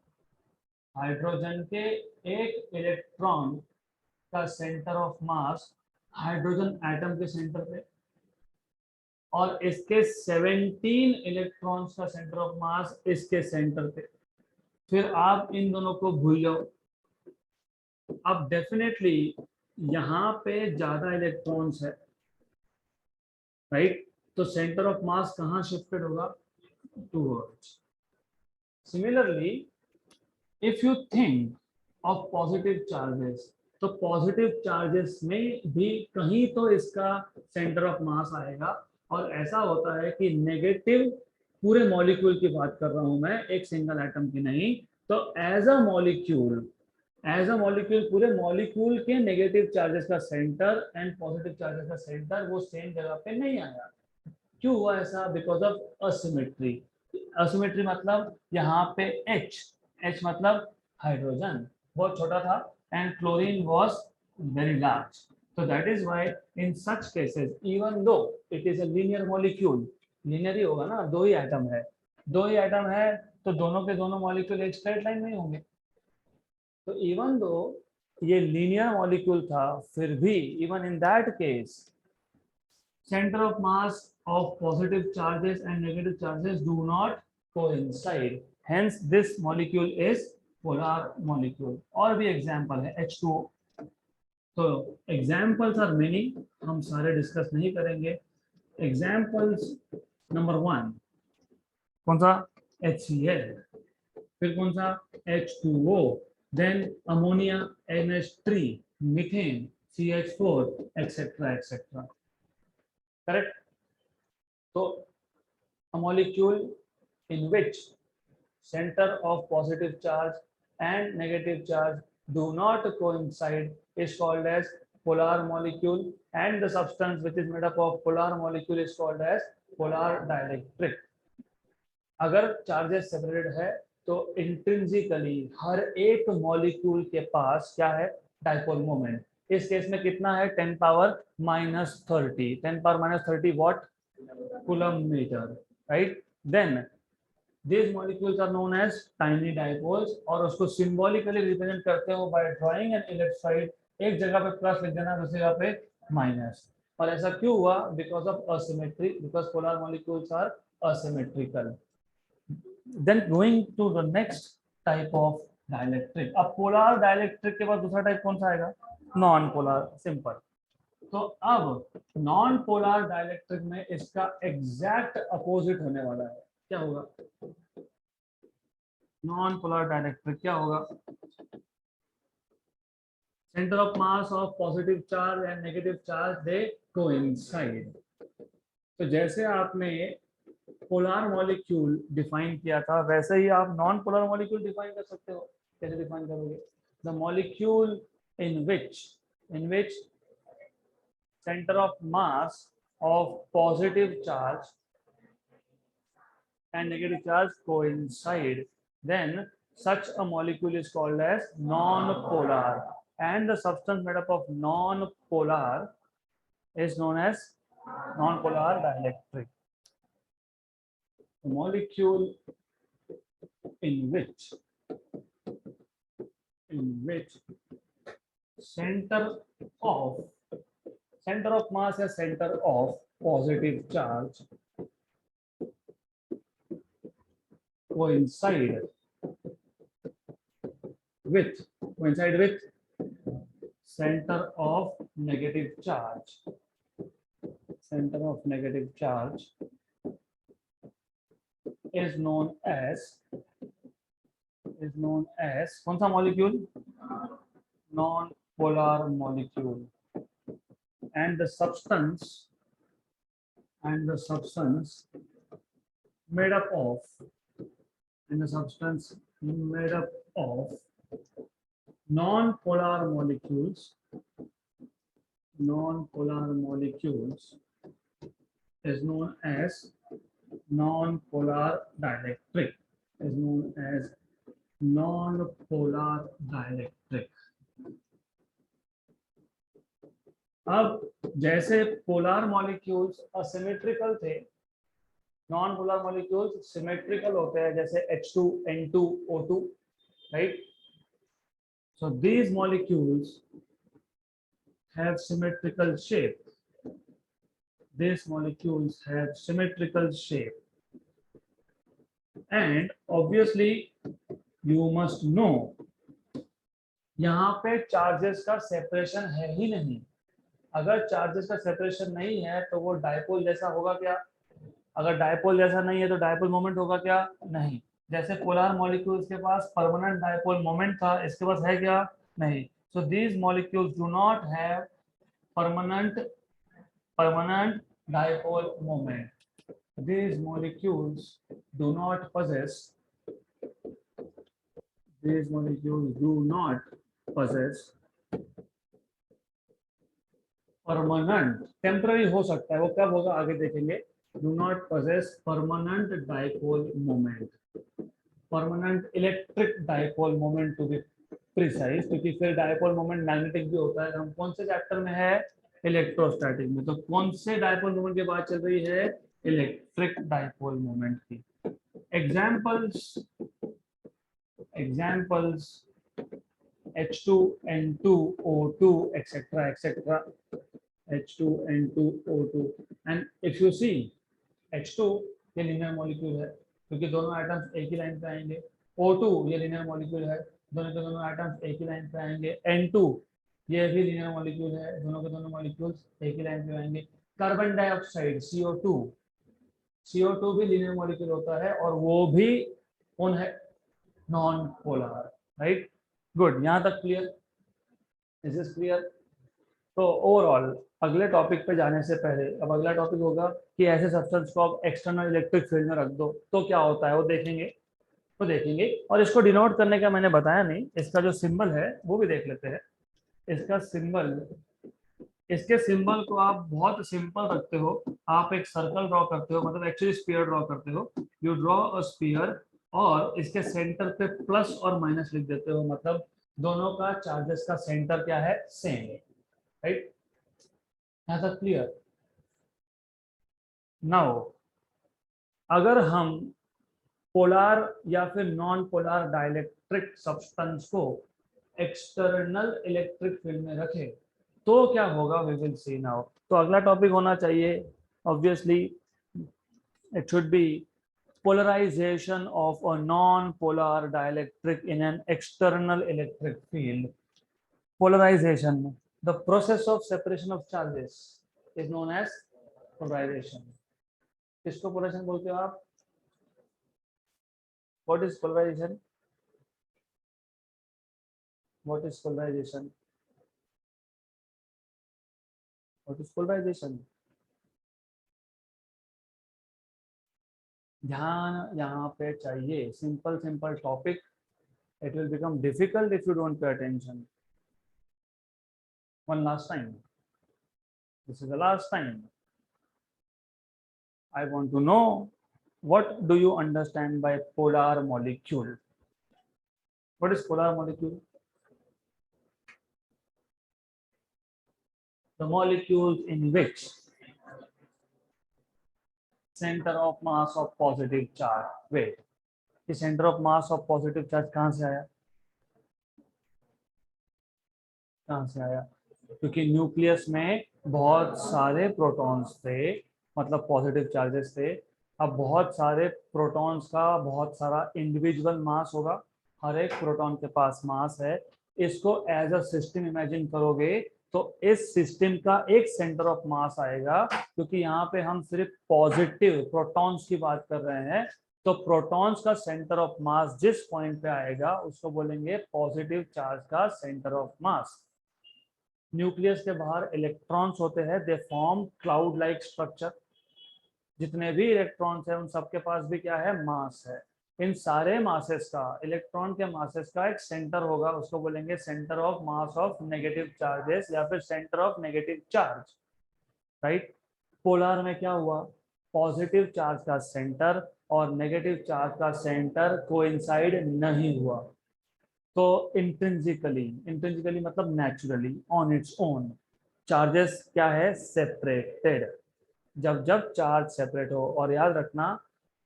हाइड्रोजन के एक इलेक्ट्रॉन का centre of mass hydrogen atom के सेंटर पे, और इसके 17 इलेक्ट्रॉन्स का सेंटर ऑफ मास इसके सेंटर पे। फिर आप इन दोनों को भूल जाओ। अब डेफिनेटली यहाँ पे ज्यादा इलेक्ट्रॉन्स है, राइट, तो सेंटर ऑफ मास कहाँ शिफ्टेड होगा, towards. Similarly if you think of positive charges, तो पॉजिटिव चार्जेस में भी कहीं तो इसका सेंटर ऑफ मास आएगा। और ऐसा होता है कि नेगेटिव, पूरे मॉलिक्यूल की बात कर रहा हूं मैं, एक सिंगल एटम की नहीं। तो एज अ मॉलिक्यूल पूरे मॉलिक्यूल के नेगेटिव चार्जेस का सेंटर एंड पॉजिटिव चार्जेस का सेंटर वो सेम जगह पे नहीं आया। क्यों हुआ ऐसा, बिकॉज ऑफ असिमेट्री। असिमेट्री मतलब यहाँ पे H मतलब हाइड्रोजन बहुत छोटा था and chlorine was very large. So that is why in such cases, even though it is a linear molecule, linear ही होगा ना, दो ही एटम है, तो दोनों के दोनों मॉलिक्यूल एक स्ट्रेट लाइन में होंगे. तो इवन दो ये लीनियर मॉलिक्यूल था, फिर भी even in that case center of mass of positive charges and negative charges do not coincide. Hence, this molecule is polar molecule. और भी example है H2O. तो examples are many. हम सारे discuss नहीं करेंगे. Examples number 1. कौन सा? HCl. फिर कौन सा? H2O. Then ammonia NH3, methane, CH4, etc. etc. Correct? So a molecule in which center of positive charge and negative charge do not coincide is called as polar molecule, and the substance which is made up of polar molecule is called as polar dielectric. अगर charges separated है तो intrinsically हर एक मॉलिक्यूल के पास क्या है? Dipole moment. इस केस में कितना है? 10 power -30. 10 power -30 what? Coulomb metre. Right. Then these molecules are known as tiny dipoles, और उसको सिंबॉलिकली रिप्रेजेंट करते हो बाय ड्राइंग एन इलेक्ट्रोड. एक जगह पे प्लस लिख देना, दूसरी जगह पे माइनस. और ऐसा क्यों हुआ? Because of asymmetry, because polar molecules are asymmetrical. Then going to the next type of dielectric. अब पोलर डाइलेक्ट्रिक के बाद दूसरा टाइप कौन सा आएगा? Non polar. सिंपल. तो अब नॉन पोलर डाइलेक्ट्रिक में इसका एग्जैक्ट अपोजिट होने वाला है. क्या होगा? नॉन पोलर डाइलेक्ट्रिक क्या होगा? Centre of mass of positive charge and negative charge they coincide. तो जैसे आपने पोलर मॉलिक्यूल डिफाइन किया था, वैसे ही आप नॉन पोलर मॉलिक्यूल डिफाइन कर सकते हो. कैसे डिफाइन करोगे? The molecule in which centre of mass of positive charge and negative charge coincide, then such a molecule is called as non-polar, and the substance made up of non-polar is known as non-polar dielectric. The molecule in which center of mass या center of positive charge coincide with center of negative charge. Center of negative charge is known as कौन सा molecule? Non-polar molecule. And the substance made up of non-polar molecules is known as non-polar dielectric. अब जैसे polar molecules asymmetrical थे, non polar molecules symmetrical होते हैं, जैसे H2N2O2, right. So these molecules have symmetrical shape. And obviously you must know यहाँ पे charges का separation है ही नहीं. अगर चार्जेस का सेपरेशन नहीं है तो वो डाइपोल जैसा होगा क्या? अगर डाइपोल जैसा नहीं है तो डाइपोल मोमेंट होगा क्या? नहीं. जैसे पोलर मॉलिक्यूल्स के पास परमानेंट डाइपोल मोमेंट था, इसके पास है क्या? नहीं. So these molecules do not have permanent dipole moment. These molecules do not possess permanent. Temporary हो सकता है, वो कब होगा आगे देखेंगे. do not possess permanent dipole moment, permanent electric dipole moment to be precise, क्योंकि फिर डायपोल मोमेंट मैग्नेटिक भी होता है। हम कौन से चैप्टर में है? इलेक्ट्रोस्टैटिक में। तो कौन से डायपोल मोमेंट की बात चल रही है? इलेक्ट्रिक डायपोल मोमेंट की। Examples H2N2O2 etc. H2N2O2 and if you see H2 ये लीनियर मॉलिक्यूल है क्योंकि दोनों एटम्स एक ही लाइन पे आएंगे। O2 ये लीनियर मॉलिक्यूल है, दोनों के दोनों एटम्स एक ही लाइन पे आएंगे। N2 ये भी लीनियर मॉलिक्यूल है, दोनों के दोनों मॉलिक्यूल्स एक ही लाइन पे आएंगे। कार्बन डाइऑक्साइड CO2 भी लीनियर मॉलिक्यूल होता है और वो भी कौन है? Non polar, right. गुड, यहाँ तक क्लियर? This is clear. तो ओवरऑल अगले टॉपिक पे जाने से पहले अब अगला टॉपिक होगा कि ऐसे सब्सटेंस को आप एक्सटर्नल इलेक्ट्रिक फील्ड में रख दो तो क्या होता है, वो देखेंगे। और इसको डिनोट करने का मैंने बताया नहीं, इसका जो सिंबल है वो भी देख लेते हैं। इसका सिंबल, इसके सिंबल को आप बहुत सिंपल रखते हो। आप एक सर्कल ड्रॉ करते हो, मतलब एक्चुअली स्फीयर ड्रॉ करते हो। यू ड्रॉ अ स्फीयर और इसके सेंटर पे प्लस और माइनस लिख देते हो, मतलब दोनों का चार्जेस का सेंटर क्या है? सेम है, राइट। यहाँ तक क्लियर? नाउ अगर हम पोलार या फिर नॉन पोलार डाइलेक्ट्रिक सब्सटेंस को एक्सटर्नल इलेक्ट्रिक फील्ड में रखें तो क्या होगा? We will see now. तो अगला टॉपिक होना चाहिए obviously, it should be polarization of a non-polar dielectric in an external electric field. Polarization, the process of separation of charges is known as polarization. किसको polarization बोलते हो आप? What is polarization? What is polarization? What is polarization? ध्यान यहाँ पे चाहिए। Simple topic, it will become difficult if you don't pay attention. One last time. This is the last time. I want to know, what do you understand by polar molecule? What is polar molecule? The molecules in which center of mass of positive charge. Wait, the center of mass of positive charge कहाँ से आया? क्योंकि nucleus में बहुत सारे protons थे, मतलब positive charges थे। अब बहुत सारे प्रोटॉन्स का बहुत सारा इंडिविजुअल मास होगा, हर एक प्रोटॉन के पास मास है। इसको एज अ सिस्टम इमेजिन करोगे तो इस सिस्टम का एक सेंटर ऑफ मास आएगा, क्योंकि यहाँ पे हम सिर्फ पॉजिटिव प्रोटॉन्स की बात कर रहे हैं। तो प्रोटॉन्स का सेंटर ऑफ मास जिस पॉइंट पे आएगा उसको बोलेंगे पॉजिटिव चार्ज का सेंटर ऑफ मास। न्यूक्लियस के बाहर इलेक्ट्रॉन्स होते हैं, they form cloud like structure. जितने भी इलेक्ट्रॉन्स हैं उन सबके पास भी क्या है? मास है। इन सारे मासेस का, इलेक्ट्रॉन के मासेस का एक सेंटर होगा, उसको बोलेंगे centre of mass of negative charges या फिर centre of negative charge, right. Polar में क्या हुआ? पॉजिटिव चार्ज का सेंटर और नेगेटिव चार्ज का सेंटर कोइंसाइड नहीं हुआ। तो इंट्रिंसिकली मतलब naturally, on its own charges क्या है? सेपरेटेड। जब चार्ज सेपरेट हो, और याद रखना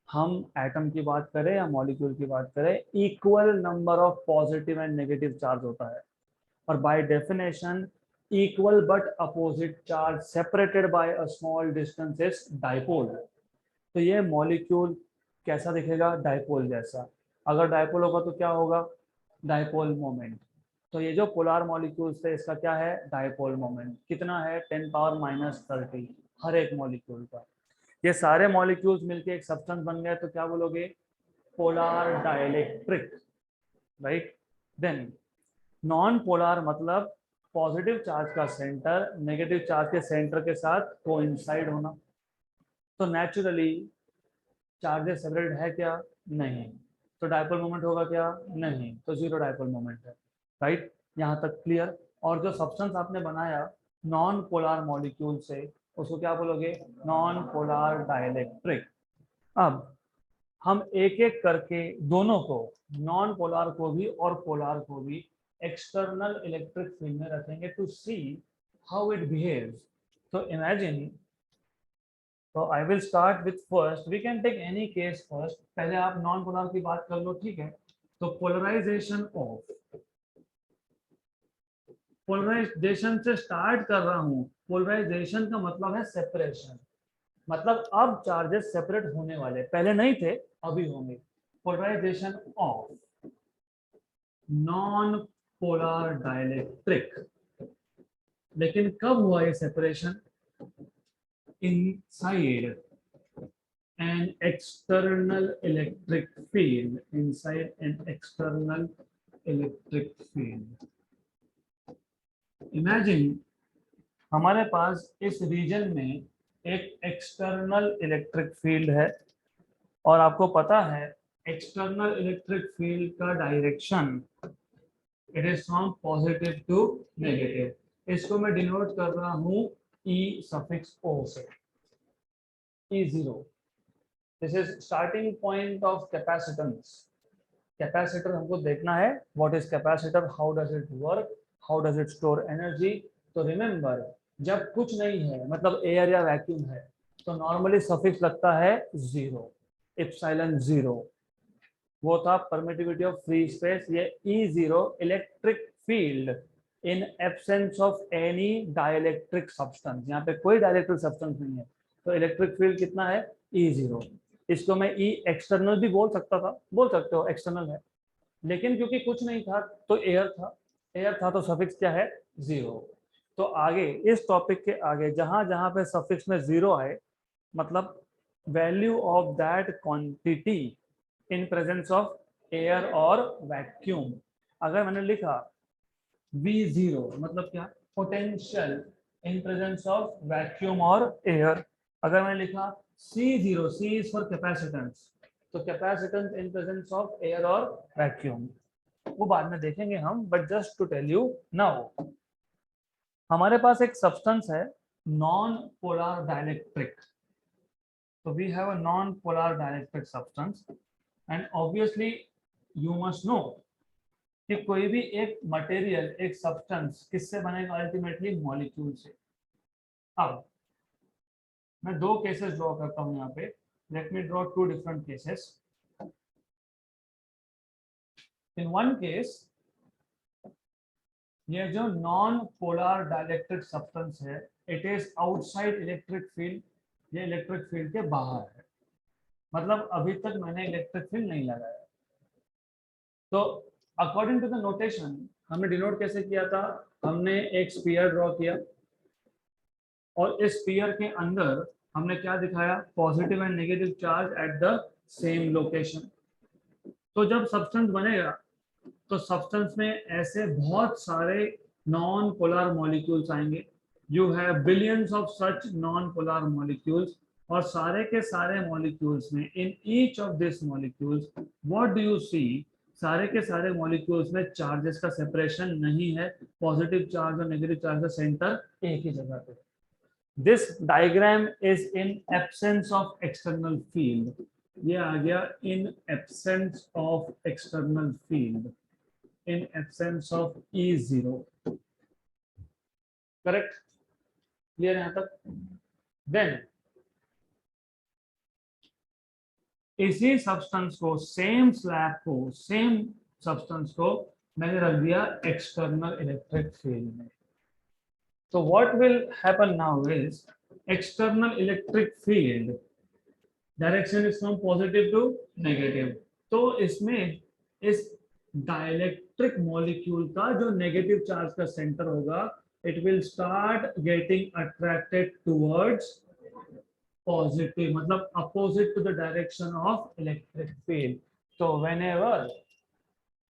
हम एटम की बात करें या मॉलिक्यूल की बात करें, equal number of positive and negative charge होता है, और by definition equal but opposite charge separated by a small distance is dipole. तो ये मॉलिक्यूल कैसा दिखेगा? डाइपोल जैसा। अगर डाइपोल होगा तो क्या होगा? Dipole moment. तो ये जो पोलर मॉलिक्यूल्स थे इसका क्या है? डाइपोल मोमेंट कितना है? 10⁻³ हर एक मॉलिक्यूल का। ये सारे मॉलिक्यूल्स मिलके एक सब्सटेंस बन गए तो क्या बोलोगे? Polar dielectric, right. Then non polar मतलब पॉजिटिव चार्ज का सेंटर नेगेटिव चार्ज के सेंटर के साथ कोइंसाइड होना। तो नेचुरली चार्जेस सेपरेट है क्या? नहीं। तो डाइपोल मोमेंट होगा क्या? नहीं। तो जीरो डाइपोल मोमेंट है, राइट। यहाँ तक क्लियर। और जो सब्सटेंस आपने बनाया नॉन पोलर मॉलिक्यूल से उसको क्या बोलोगे? Non polar dielectric. अब हम एक एक करके दोनों को, नॉन पोलर को भी और पोलर को भी, एक्सटर्नल इलेक्ट्रिक फील्ड में रखेंगे to see how it behaves. तो इमेजिन, तो I will start with first, we can take any case first, पहले आप नॉन पोलर की बात कर लो, ठीक है। तो पोलराइजेशन ऑफ, पोलराइजेशन से स्टार्ट कर रहा हूं। पोलराइजेशन का मतलब है सेपरेशन, मतलब अब चार्जेस सेपरेट होने वाले, पहले नहीं थे अभी होंगे। Polarization of non polar dielectric, लेकिन कब हुआ ये separation? Inside an external electric field, inside an external electric field. Imagine हमारे पास इस रीजन में एक एक्सटर्नल इलेक्ट्रिक फील्ड है, और आपको पता है एक्सटर्नल इलेक्ट्रिक फील्ड का direction it is from positive to negative. इसको मैं डिनोट कर रहा हूं E सफिक्स O से, E0। This is starting point of capacitance. Capacitor हमको देखना है, what is capacitor, how does it work, how does it store energy. तो रिमेंबर, जब कुछ नहीं है मतलब एयर या वैक्यूम है, तो नॉर्मली सफिक्स लगता है 0, एप्सिलॉन 0। वो था परमिटिविटी ऑफ फ्री स्पेस। ये E0 electric field in absence of any dielectric substance, यहाँ पे कोई डाइलेक्ट्रिक सब्सटेंस नहीं है, तो इलेक्ट्रिक फील्ड कितना है? E0। इसको मैं E एक्सटर्नल भी बोल सकता था, बोल सकते हो एक्सटर्नल है, लेकिन क्योंकि कुछ नहीं था तो एयर था, एयर था तो सफिक्स क्या है? 0। तो आगे इस टॉपिक के आगे जहां जहां पे सफिक्स में 0 आए, मतलब value of that quantity in presence of air और वैक्यूम। अगर मैंने लिखा V0 मतलब क्या? Potential in presence of vacuum और एयर। अगर मैंने लिखा C0, C is for capacitance, तो capacitance in presence of air और वैक्यूम, वो बाद में देखेंगे हम, but just to tell you now, हमारे पास एक सब्सटेंस है नॉन पोलर डाइलेक्ट्रिक। तो we have a non polar dielectric substance, and obviously you must know कि कोई भी एक मटेरियल, एक सब्सटेंस किससे बनेगा? अल्टीमेटली मॉलिक्यूल से। अब मैं दो केसेस ड्रॉ करता हूं यहाँ पे, let me draw two different cases. In one case, ये जो नॉन पोलर डाइलेक्ट्रिक सब्सटेंस है, it is outside electric field, ये इलेक्ट्रिक फील्ड के बाहर है, मतलब अभी तक मैंने इलेक्ट्रिक फील्ड नहीं लगाया। तो अकॉर्डिंग टू द नोटेशन हमने डिनोट कैसे किया था? हमने एक स्फीयर ड्रॉ किया, और इस स्फीयर के अंदर हमने क्या दिखाया? Positive and negative charge at the same location. तो जब सब्सटेंस बनेगा तो सब्सटेंस में ऐसे बहुत सारे नॉन पोलर मॉलिक्यूल्स आएंगे। You have billions of such non polar molecules, और सारे के सारे मॉलिक्यूल्स में, in each of this molecules, what do you see? सारे के सारे मॉलिक्यूल्स में चार्जेस का सेपरेशन नहीं है, पॉजिटिव चार्ज और नेगेटिव चार्ज का सेंटर एक ही जगह पे। This diagram is in absence of external field. ये आ गया इन absence of external field, in absence of E0, correct? Clear यहाँ तक? Then इसी सब्सटेंस को, सेम स्लैब को, सेम सब्सटेंस को मैंने रख दिया एक्सटर्नल इलेक्ट्रिक फील्ड में। तो what will happen now is, external electric field direction is from positive to negative. तो इसमें इस डाइलेक्ट्रिक मॉलिक्यूल का जो नेगेटिव चार्ज का सेंटर होगा, it will start getting attracted towards positive, मतलब opposite to the direction of electric field. तो whenever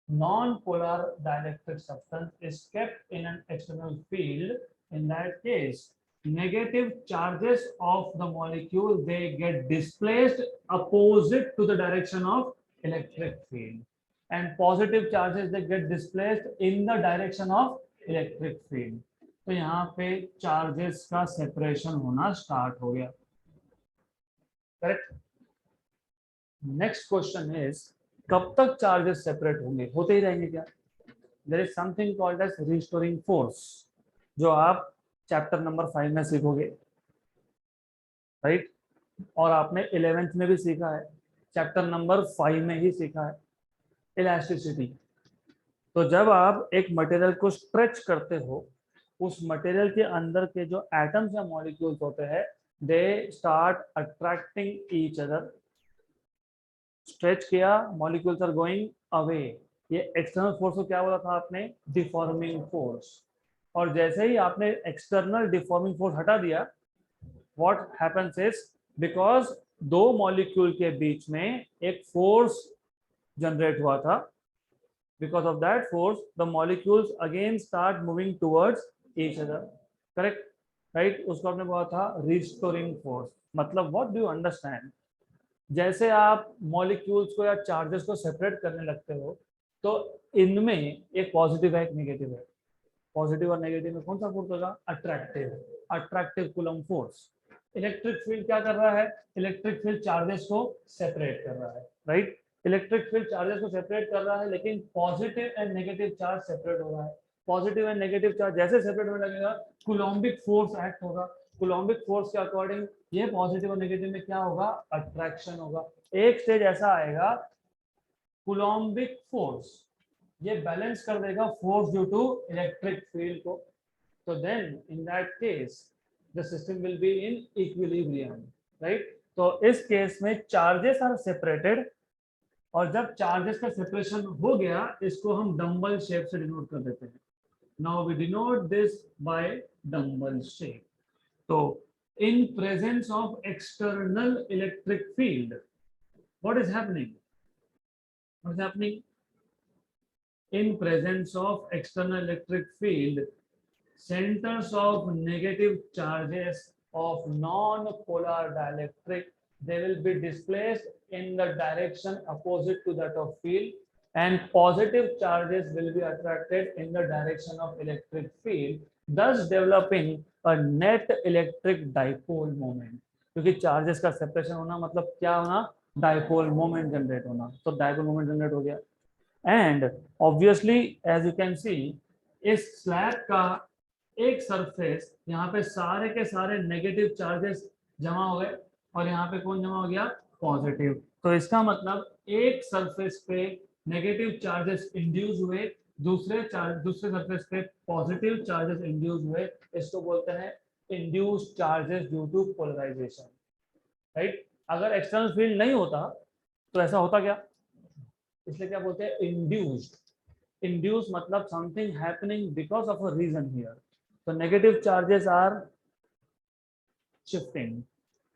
non-polar dielectric substance is kept in an external field, in that case negative charges of the molecule, they get displaced opposite to the direction of electric field, and positive charges they get displaced in the direction of electric field. तो यहाँ पे charges का separation होना start हो गया, correct? Next question is, कब तक charges separate होंगे? होते ही रहेंगे क्या? There is something called as restoring force, जो आप चैप्टर नंबर 5 में सीखोगे, राइट? और आपने 11th में भी सीखा है, चैप्टर नंबर 5 में ही सीखा है, इलास्टिसिटी। तो जब आप एक मटेरियल को स्ट्रेच करते हो, उस मटेरियल के अंदर के जो एटम्स या मॉलिक्यूल्स होते हैं, they start attracting each other. Stretch किया, मॉलिक्यूल्स आर गोइंग अवे। ये एक्सटर्नल फोर्स को क्या बोला था आपने? Deforming force. और जैसे ही आपने एक्सटर्नल डिफॉर्मिंग फोर्स हटा दिया, व्हाट हैपेंस इज, बिकॉज दो मॉलिक्यूल के बीच में एक फोर्स जनरेट हुआ था, because of that force the molecules again start moving towards each other, correct? right? उसको आपने बोला था restoring force। मतलब what do you understand, जैसे आप मॉलिक्यूल्स को या चार्जेस को सेपरेट करने लगते हो, तो इनमें एक पॉजिटिव है, एक नेगेटिव है। पॉजिटिव और नेगेटिव में कौन सा फोर्स होगा? Attractive coulomb force. Electric field क्या कर रहा है? इलेक्ट्रिक फील्ड चार्जेस को सेपरेट कर रहा है, राइट? इलेक्ट्रिक फील्ड चार्जेस को सेपरेट कर रहा है, लेकिन positive and negative charge separate हो रहा है। पॉजिटिव एंड नेगेटिव चार्ज जैसे सेपरेट होने लगेगा, कूलम्बिक फोर्स एक्ट होगा। कूलम्बिक फोर्स के अकॉर्डिंग ये पॉजिटिव और नेगेटिव में क्या होगा? अट्रैक्शन होगा। एक स्टेज ऐसा आएगा, कूलम्बिक फोर्स ये बैलेंस कर देगा force due to electric field को। तो then in that case the system will be in equilibrium, right? तो इस केस में चार्जेस आर सेपरेटेड, और जब चार्जेस का सेपरेशन हो गया, इसको हम डंबल शेप से डिनोट कर देते हैं। Now we denote this by dumbbell shape. तो in presence of external electric field, what is happening? What is happening? In presence of external electric field, centers of negative charges of non-polar dielectric, they will be displaced in the direction opposite to that of field, and positive charges will be attracted in the direction of electric field, thus developing a net electric dipole moment। क्योंकि charges का separation होना मतलब क्या होना? Dipole moment generate होना। तो dipole moment generate हो गया, and obviously as you can see, इस स्लैब का एक सरफेस, यहाँ पे सारे के सारे नेगेटिव चार्जेस जमा हो गए, और यहाँ पे कौन जमा हो गया? पॉजिटिव। तो इसका मतलब एक सरफेस पे नेगेटिव चार्जेस इंड्यूस हुए, दूसरे सरफेस पे पॉजिटिव चार्जेस इंड्यूस हुए। इसको बोलते हैं induced charges due to polarization, right? अगर एक्सटर्नल फील्ड नहीं होता तो ऐसा होता क्या? इसलिए क्या बोलते हैं? इंड्यूस्ड। इंड्यूस मतलब something happening because of a reason here. तो negative charges are shifting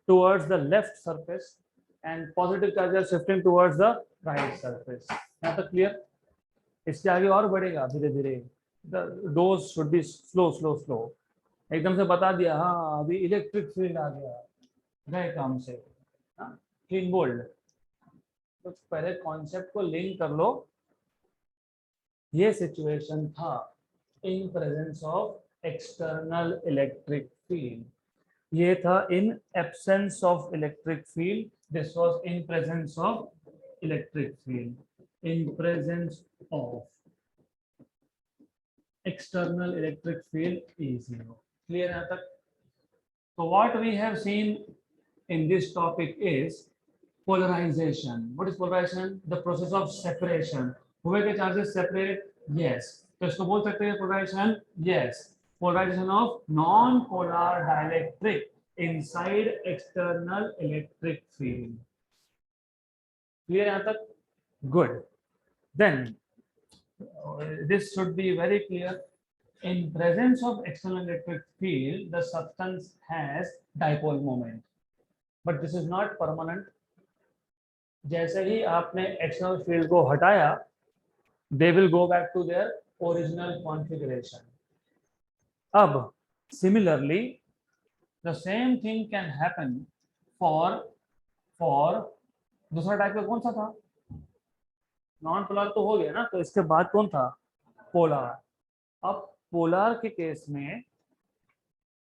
towards the left surface and positive charges shifting towards the right surface. यहाँ तक क्लियर? इसके आगे और बढ़ेगा धीरे धीरे। The dose should be slow slow slow. एकदम से बता दिया हाँ अभी इलेक्ट्रिक फील्ड आ गया, गए काम से, क्लीन बोल्ड। तो पहले कॉन्सेप्ट को लिंक कर लो। ये सिचुएशन था in presence of external electric field, ये था in absence of electric field, this was in presence of electric field, in presence of external electric field is 0। Clear यहाँ तक? तो what we have seen in this topic is polarization. What is polarization? The process of separation. हुए के charges separate? Yes. तो इसको बोल सकते हैं polarization? Yes. Polarization of non-polar dielectric inside external electric field. Clear यहाँ तक? Good. Then this should be very clear. In presence of external electric field, the substance has dipole moment. But this is not permanent. जैसे ही आपने external field को हटाया, they will go back to their original configuration. अब similarly the same thing can happen for दूसरा type का कौन सा था? नॉन पोलर तो हो गया ना, तो इसके बाद कौन था? पोलर। अब पोलर के केस में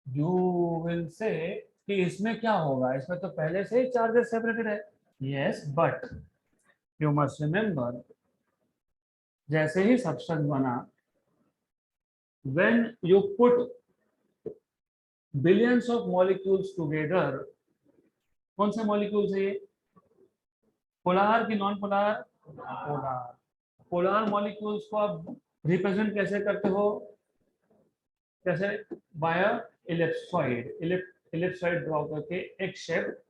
यू विल से कि इसमें क्या होगा? इसमें तो पहले से ही चार्जेस सेपरेटेड है। Yes, but you must remember जैसे ही सब्सटेंस बना, when you put billions of molecules together, कौन से मॉलिक्यूल्स है ये, पोलार की non polar, polar. Polar molecules को आप रिप्रेजेंट कैसे करते हो, कैसे, बाय इलिप्सॉइड, इलिप्सॉइड ड्रॉ करके एक shape,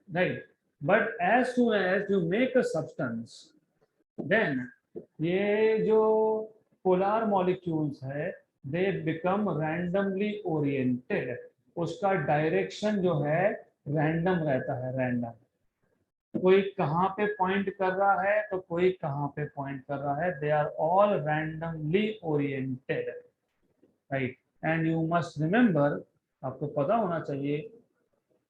right. But as soon as you make a substance, then ये जो पोलार मॉलिक्यूल्स है, दे बिकम रैंडमली ओरिएंटेड। उसका डायरेक्शन जो है रैंडम रहता है, रैंडम। कोई कहाँ पे पॉइंट कर रहा है तो कोई कहाँ पे पॉइंट कर रहा है, they are all randomly oriented, right. And you must remember, आपको पता होना चाहिए,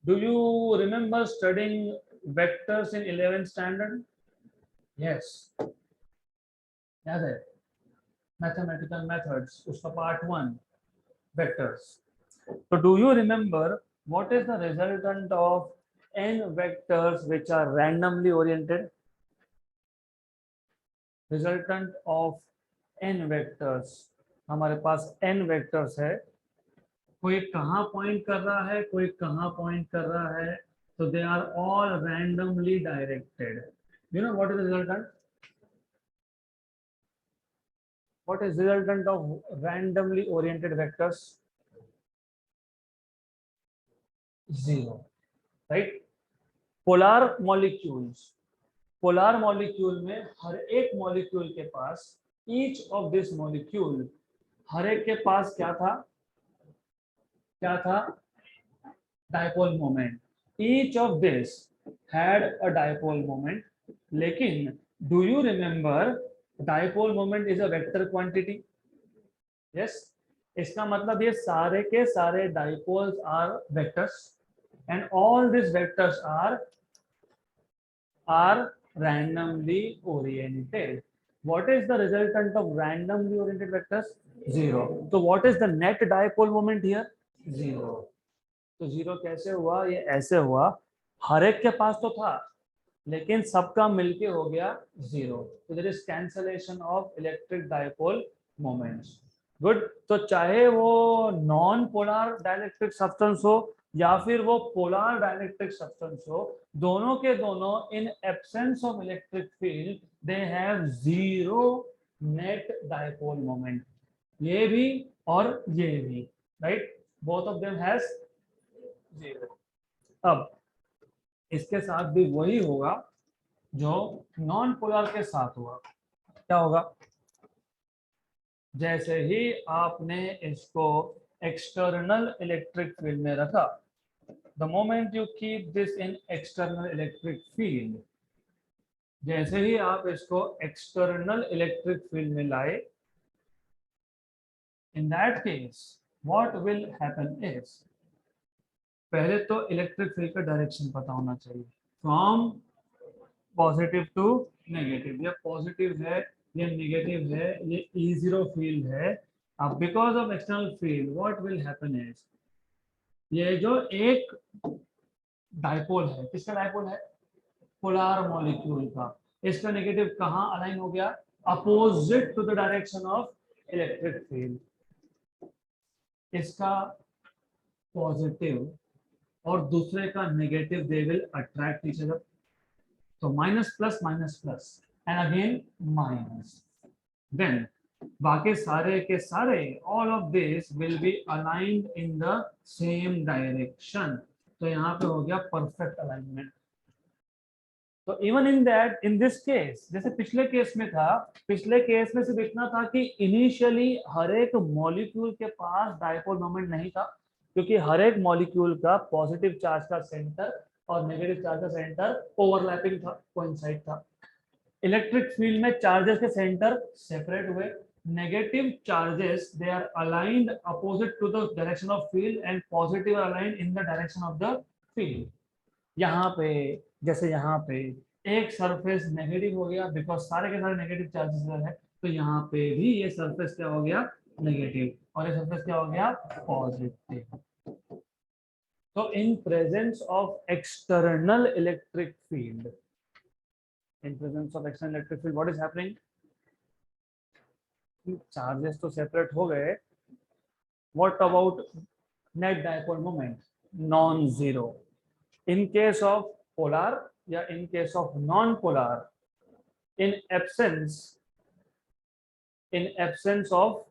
do you remember studying vectors in 11th standard? Yes, याद है, मैथमेटिकल मेथड्स, उसका part 1, vectors. So do you remember what is the resultant of n vectors which are randomly oriented? Resultant of n vectors, हमारे पास n vectors है, कोई कहाँ point कर रहा है, कोई कहाँ पॉइंट कर रहा है, so they are all randomly directed. You know what is the resultant? What is resultant of randomly oriented vectors? 0, right? Polar molecules, polar molecule में हर एक मॉलिक्यूल के पास, ईच ऑफ दिस मॉलिक्यूल, हर एक के पास क्या था, क्या था, dipole moment. Each of this had a dipole moment. लेकिन do you remember, dipole moment is a vector quantity. Yes, इसका मतलब ये सारे के सारे dipoles are vectors, and all this vectors are randomly oriented. What is the resultant of randomly oriented vectors? 0. So what is the net dipole moment here? 0. तो 0 कैसे हुआ, ये ऐसे हुआ, हर एक के पास तो था लेकिन सबका मिलके हो गया 0। तो there is cancellation of electric dipole moments. Good. तो चाहे वो नॉन पोलर डाइलेक्ट्रिक सब्सटेंस हो या फिर वो पोलर डाइलेक्ट्रिक सब्सटेंस हो, दोनों के दोनों इन absence of electric field they have 0 net dipole moment. ये भी और ये भी, right, both of them has 0। अब इसके साथ भी वही होगा जो नॉन पोलर के साथ हुआ। क्या होगा, जैसे ही आपने इसको एक्सटर्नल इलेक्ट्रिक फील्ड में रखा, the moment you keep this in external electric field, जैसे ही आप इसको एक्सटर्नल इलेक्ट्रिक फील्ड में लाए, इन that case what will happen is, पहले तो इलेक्ट्रिक फील्ड का डायरेक्शन पता होना चाहिए, फ्रॉम पॉजिटिव टू नेगेटिव। ये पॉजिटिव है, ये नेगेटिव है, ये E0 फील्ड है। अब because of external field what will happen is, ये जो एक डाइपोल है, किसका डाइपोल है, पोलर मॉलिक्यूल का, इसका नेगेटिव कहाँ अलाइन हो गया, opposite to the direction of electric field. इसका पॉजिटिव और दूसरे का negative, they will attract each other. तो minus plus and again minus, then बाकी सारे के सारे all of this will be aligned in the same direction. तो यहाँ पे हो गया परफेक्ट अलाइनमेंट। तो even in that, in this case, जैसे पिछले केस में था, पिछले केस में सिर्फ इतना था कि इनिशियली हर एक मॉलिक्यूल के पास डायपोल मोमेंट नहीं था, क्योंकि हर एक मॉलिक्यूल का पॉजिटिव चार्ज का सेंटर और नेगेटिव चार्ज का सेंटर ओवरलैपिंग था, कोइंसाइड था। इलेक्ट्रिक फील्ड में चार्जेस के सेंटर सेपरेट हुए, negative charges they are aligned opposite to the direction of field and positive aligned in the direction of the field. यहाँ पे, जैसे यहाँ पे एक सरफेस नेगेटिव हो गया बिकॉज सारे के सारे नेगेटिव चार्जेस है, तो यहाँ पे भी ये सरफेस क्या हो गया, नेगेटिव, और ये सरफेस क्या हो गया, पॉजिटिव। तो in presence of external electric field, in presence of external electric field, what is happening, charges तो सेपरेट हो गए, what about net dipole moment? Non zero in case of polar या in case of non polar, in absence of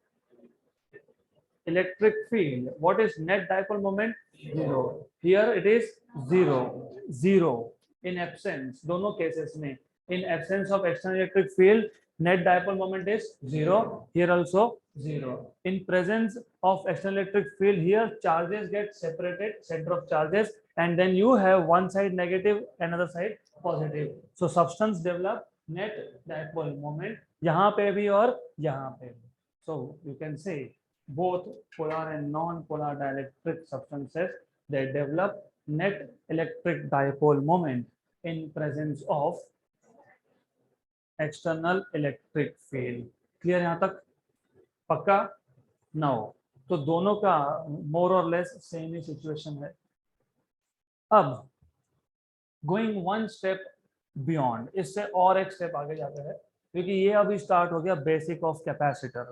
electric field, what is net dipole moment? Zero. Here it is zero. Zero in absence, दोनों cases में in absence of external electric field, net dipole moment is zero. Here also zero. In presence of external electric field, here charges get separated, center of charges, and then you have one side negative, another side positive. So substance develop net dipole moment यहाँ पे भी और यहाँ पे भी. So you can say both polar and non-polar dielectric substances, they develop net electric dipole moment in presence of external electric field. Clear यहाँ तक? पक्का? नो. तो दोनों का मोर और लेस सेम ही सिचुएशन है. अब गोइंग वन स्टेप बियॉन्ड, इससे और एक स्टेप आगे जाते हैं, क्योंकि ये अभी स्टार्ट हो गया बेसिक ऑफ कैपेसिटर.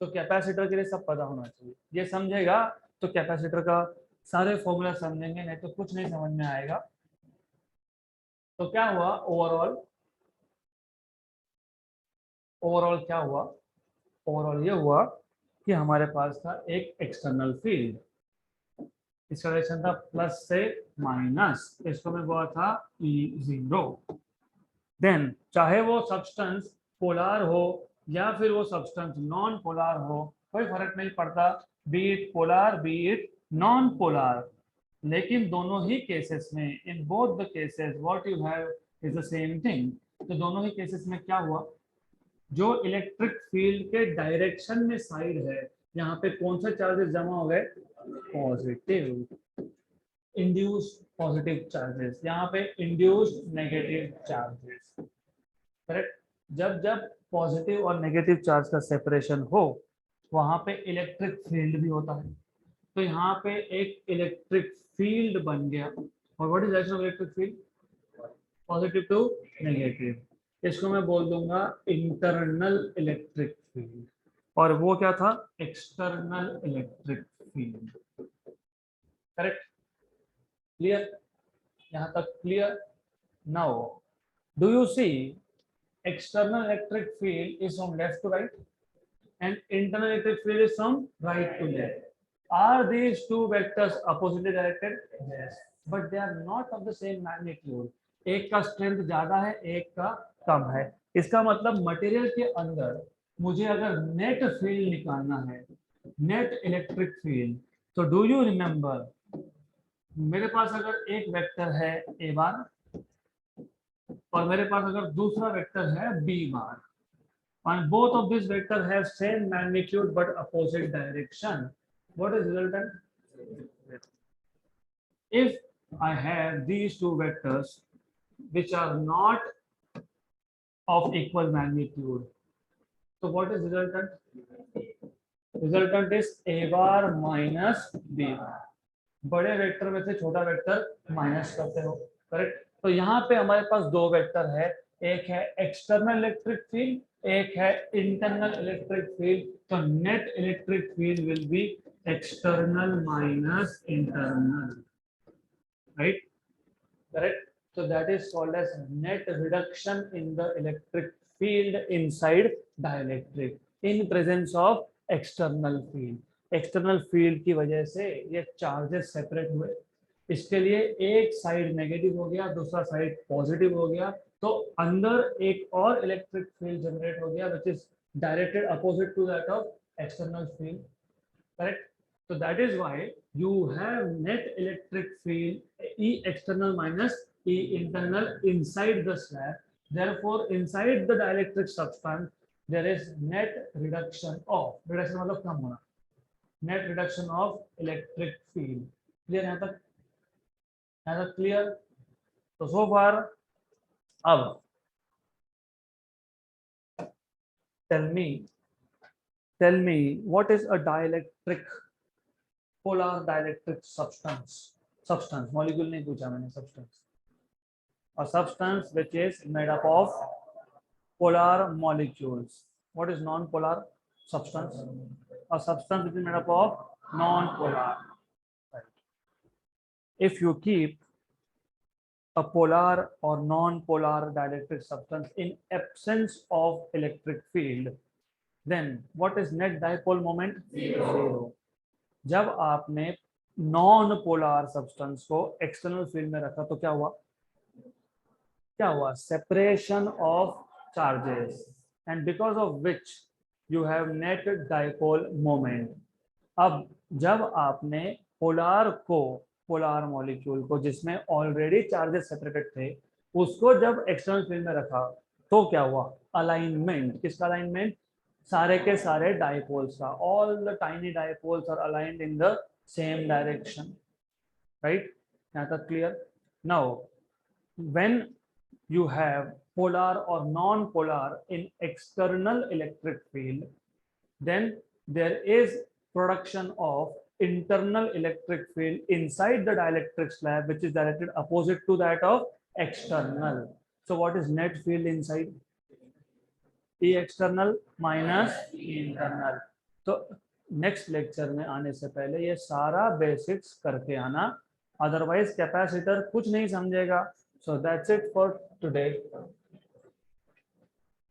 तो कैपेसिटर के लिए सब पता होना चाहिए. ये समझेगा तो कैपेसिटर का सारे फॉर्मूला समझेंगे, नहीं तो कुछ नहीं समझ में आएगा. तो क्या हुआ ओवरऑल क्या हुआ? ओवरऑल ये हुआ कि हमारे पास था एक एक्सटर्नल फील्ड, इसका डायरेक्शन था प्लस से माइनस, इसको मैं बोला था E0. देन चाहे वो सब्सटेंस पोलर हो या फिर वो सब्सटेंस नॉन पोलर हो, कोई फर्क नहीं पड़ता, B it polar B it non polar, लेकिन दोनों ही केसेस में, in both the cases what you have is the same thing. तो दोनों ही केसेस में क्या हुआ? जो इलेक्ट्रिक फील्ड के डायरेक्शन में साइड है, यहाँ पे कौन सा चार्जेस जमा हो गए? पॉजिटिव. इंड्यूस्ड पॉजिटिव चार्जेस, यहाँ पे इंड्यूस्ड नेगेटिव चार्जेस. करेक्ट? जब जब पॉजिटिव और नेगेटिव चार्ज का सेपरेशन हो, वहां पे इलेक्ट्रिक फील्ड भी होता है. तो यहाँ पे एक इलेक्ट्रिक फील्ड बन गया. और what is direction of electric field? Positive to negative. इसको मैं बोल दूंगा इंटरनल इलेक्ट्रिक फील्ड, और वो क्या था? External electric field. Correct? Clear? यहाँ तक clear? Now do you see external electric field is from left to right and internal electric field is from right to left. Are these two vectors oppositely directed? Yes, but they are not of the same magnitude. एक का strength ज्यादा है, एक का कम है. इसका मतलब material के अंदर मुझे अगर नेट फील्ड निकालना है, नेट इलेक्ट्रिक फील्ड, तो डू यू रिमेम्बर, मेरे पास अगर एक वेक्टर है ए बार और मेरे पास अगर दूसरा वेक्टर है B bar, and both of these vectors have same magnitude but opposite direction, what is resultant? If I have these two vectors which are not of equal magnitude, so what is resultant? Resultant is a bar minus b bar. बड़े vector में से छोटा vector minus करते हो. Correct? तो यहाँ पे हमारे पास दो वेक्टर है, एक है एक्सटर्नल इलेक्ट्रिक फील्ड, एक है इंटरनल इलेक्ट्रिक फील्ड. तो net electric field will be external minus internal. Right? Correct? So that is called as net reduction in the electric field inside dielectric in presence of external field. External field की वजह से ये charges separate हुए. इसके लिए एक side negative हो गया, दूसरा साइड पॉजिटिव हो गया, तो अंदर एक और इलेक्ट्रिक फील्ड जनरेट हो गया which is directed opposite to that of external field. Correct? So that is why you have net electric field E external minus E internal inside the slab. Therefore, inside the dielectric substance there is net reduction of, reduction मतलब कम होना, net reduction of electric field. Clear यहाँ तक? यहाँ तक clear? तो so far, अब tell me what is a dielectric, polar dielectric substance molecule नहीं पूछा मैंने, substance, a substance which is made up of polar molecules. What is non-polar? substance. A substance which is made up of non-polar. Right. If you keep a polar or non-polar dielectric substance in absence of electric field, then what is net dipole moment? Zero. जब आपने non polar substance को external field में रखा तो क्या हुआ? Separation of charges, and because of which you have net dipole moment. अब जब आपने पोलर मॉलिक्यूल को जिसमें ऑलरेडी चार्जेस सेपरेटेड थे उसको जब एक्सटर्नल फील्ड में रखा तो क्या हुआ? अलाइनमेंट. किसका अलाइनमेंट? सारे के सारे डाइपोल्स का. All the tiny dipoles are aligned in the same direction. Right? यहाँ तक clear? Now when you have polar or non-polar in external electric field, then there is production of internal electric field inside the dielectric slab, which is directed opposite to that of external. So what is net field inside? E external minus E internal. तो next lecture में आने से पहले ये सारा basics करके आना, otherwise capacitor कुछ नहीं समझेगा. So that's it for today.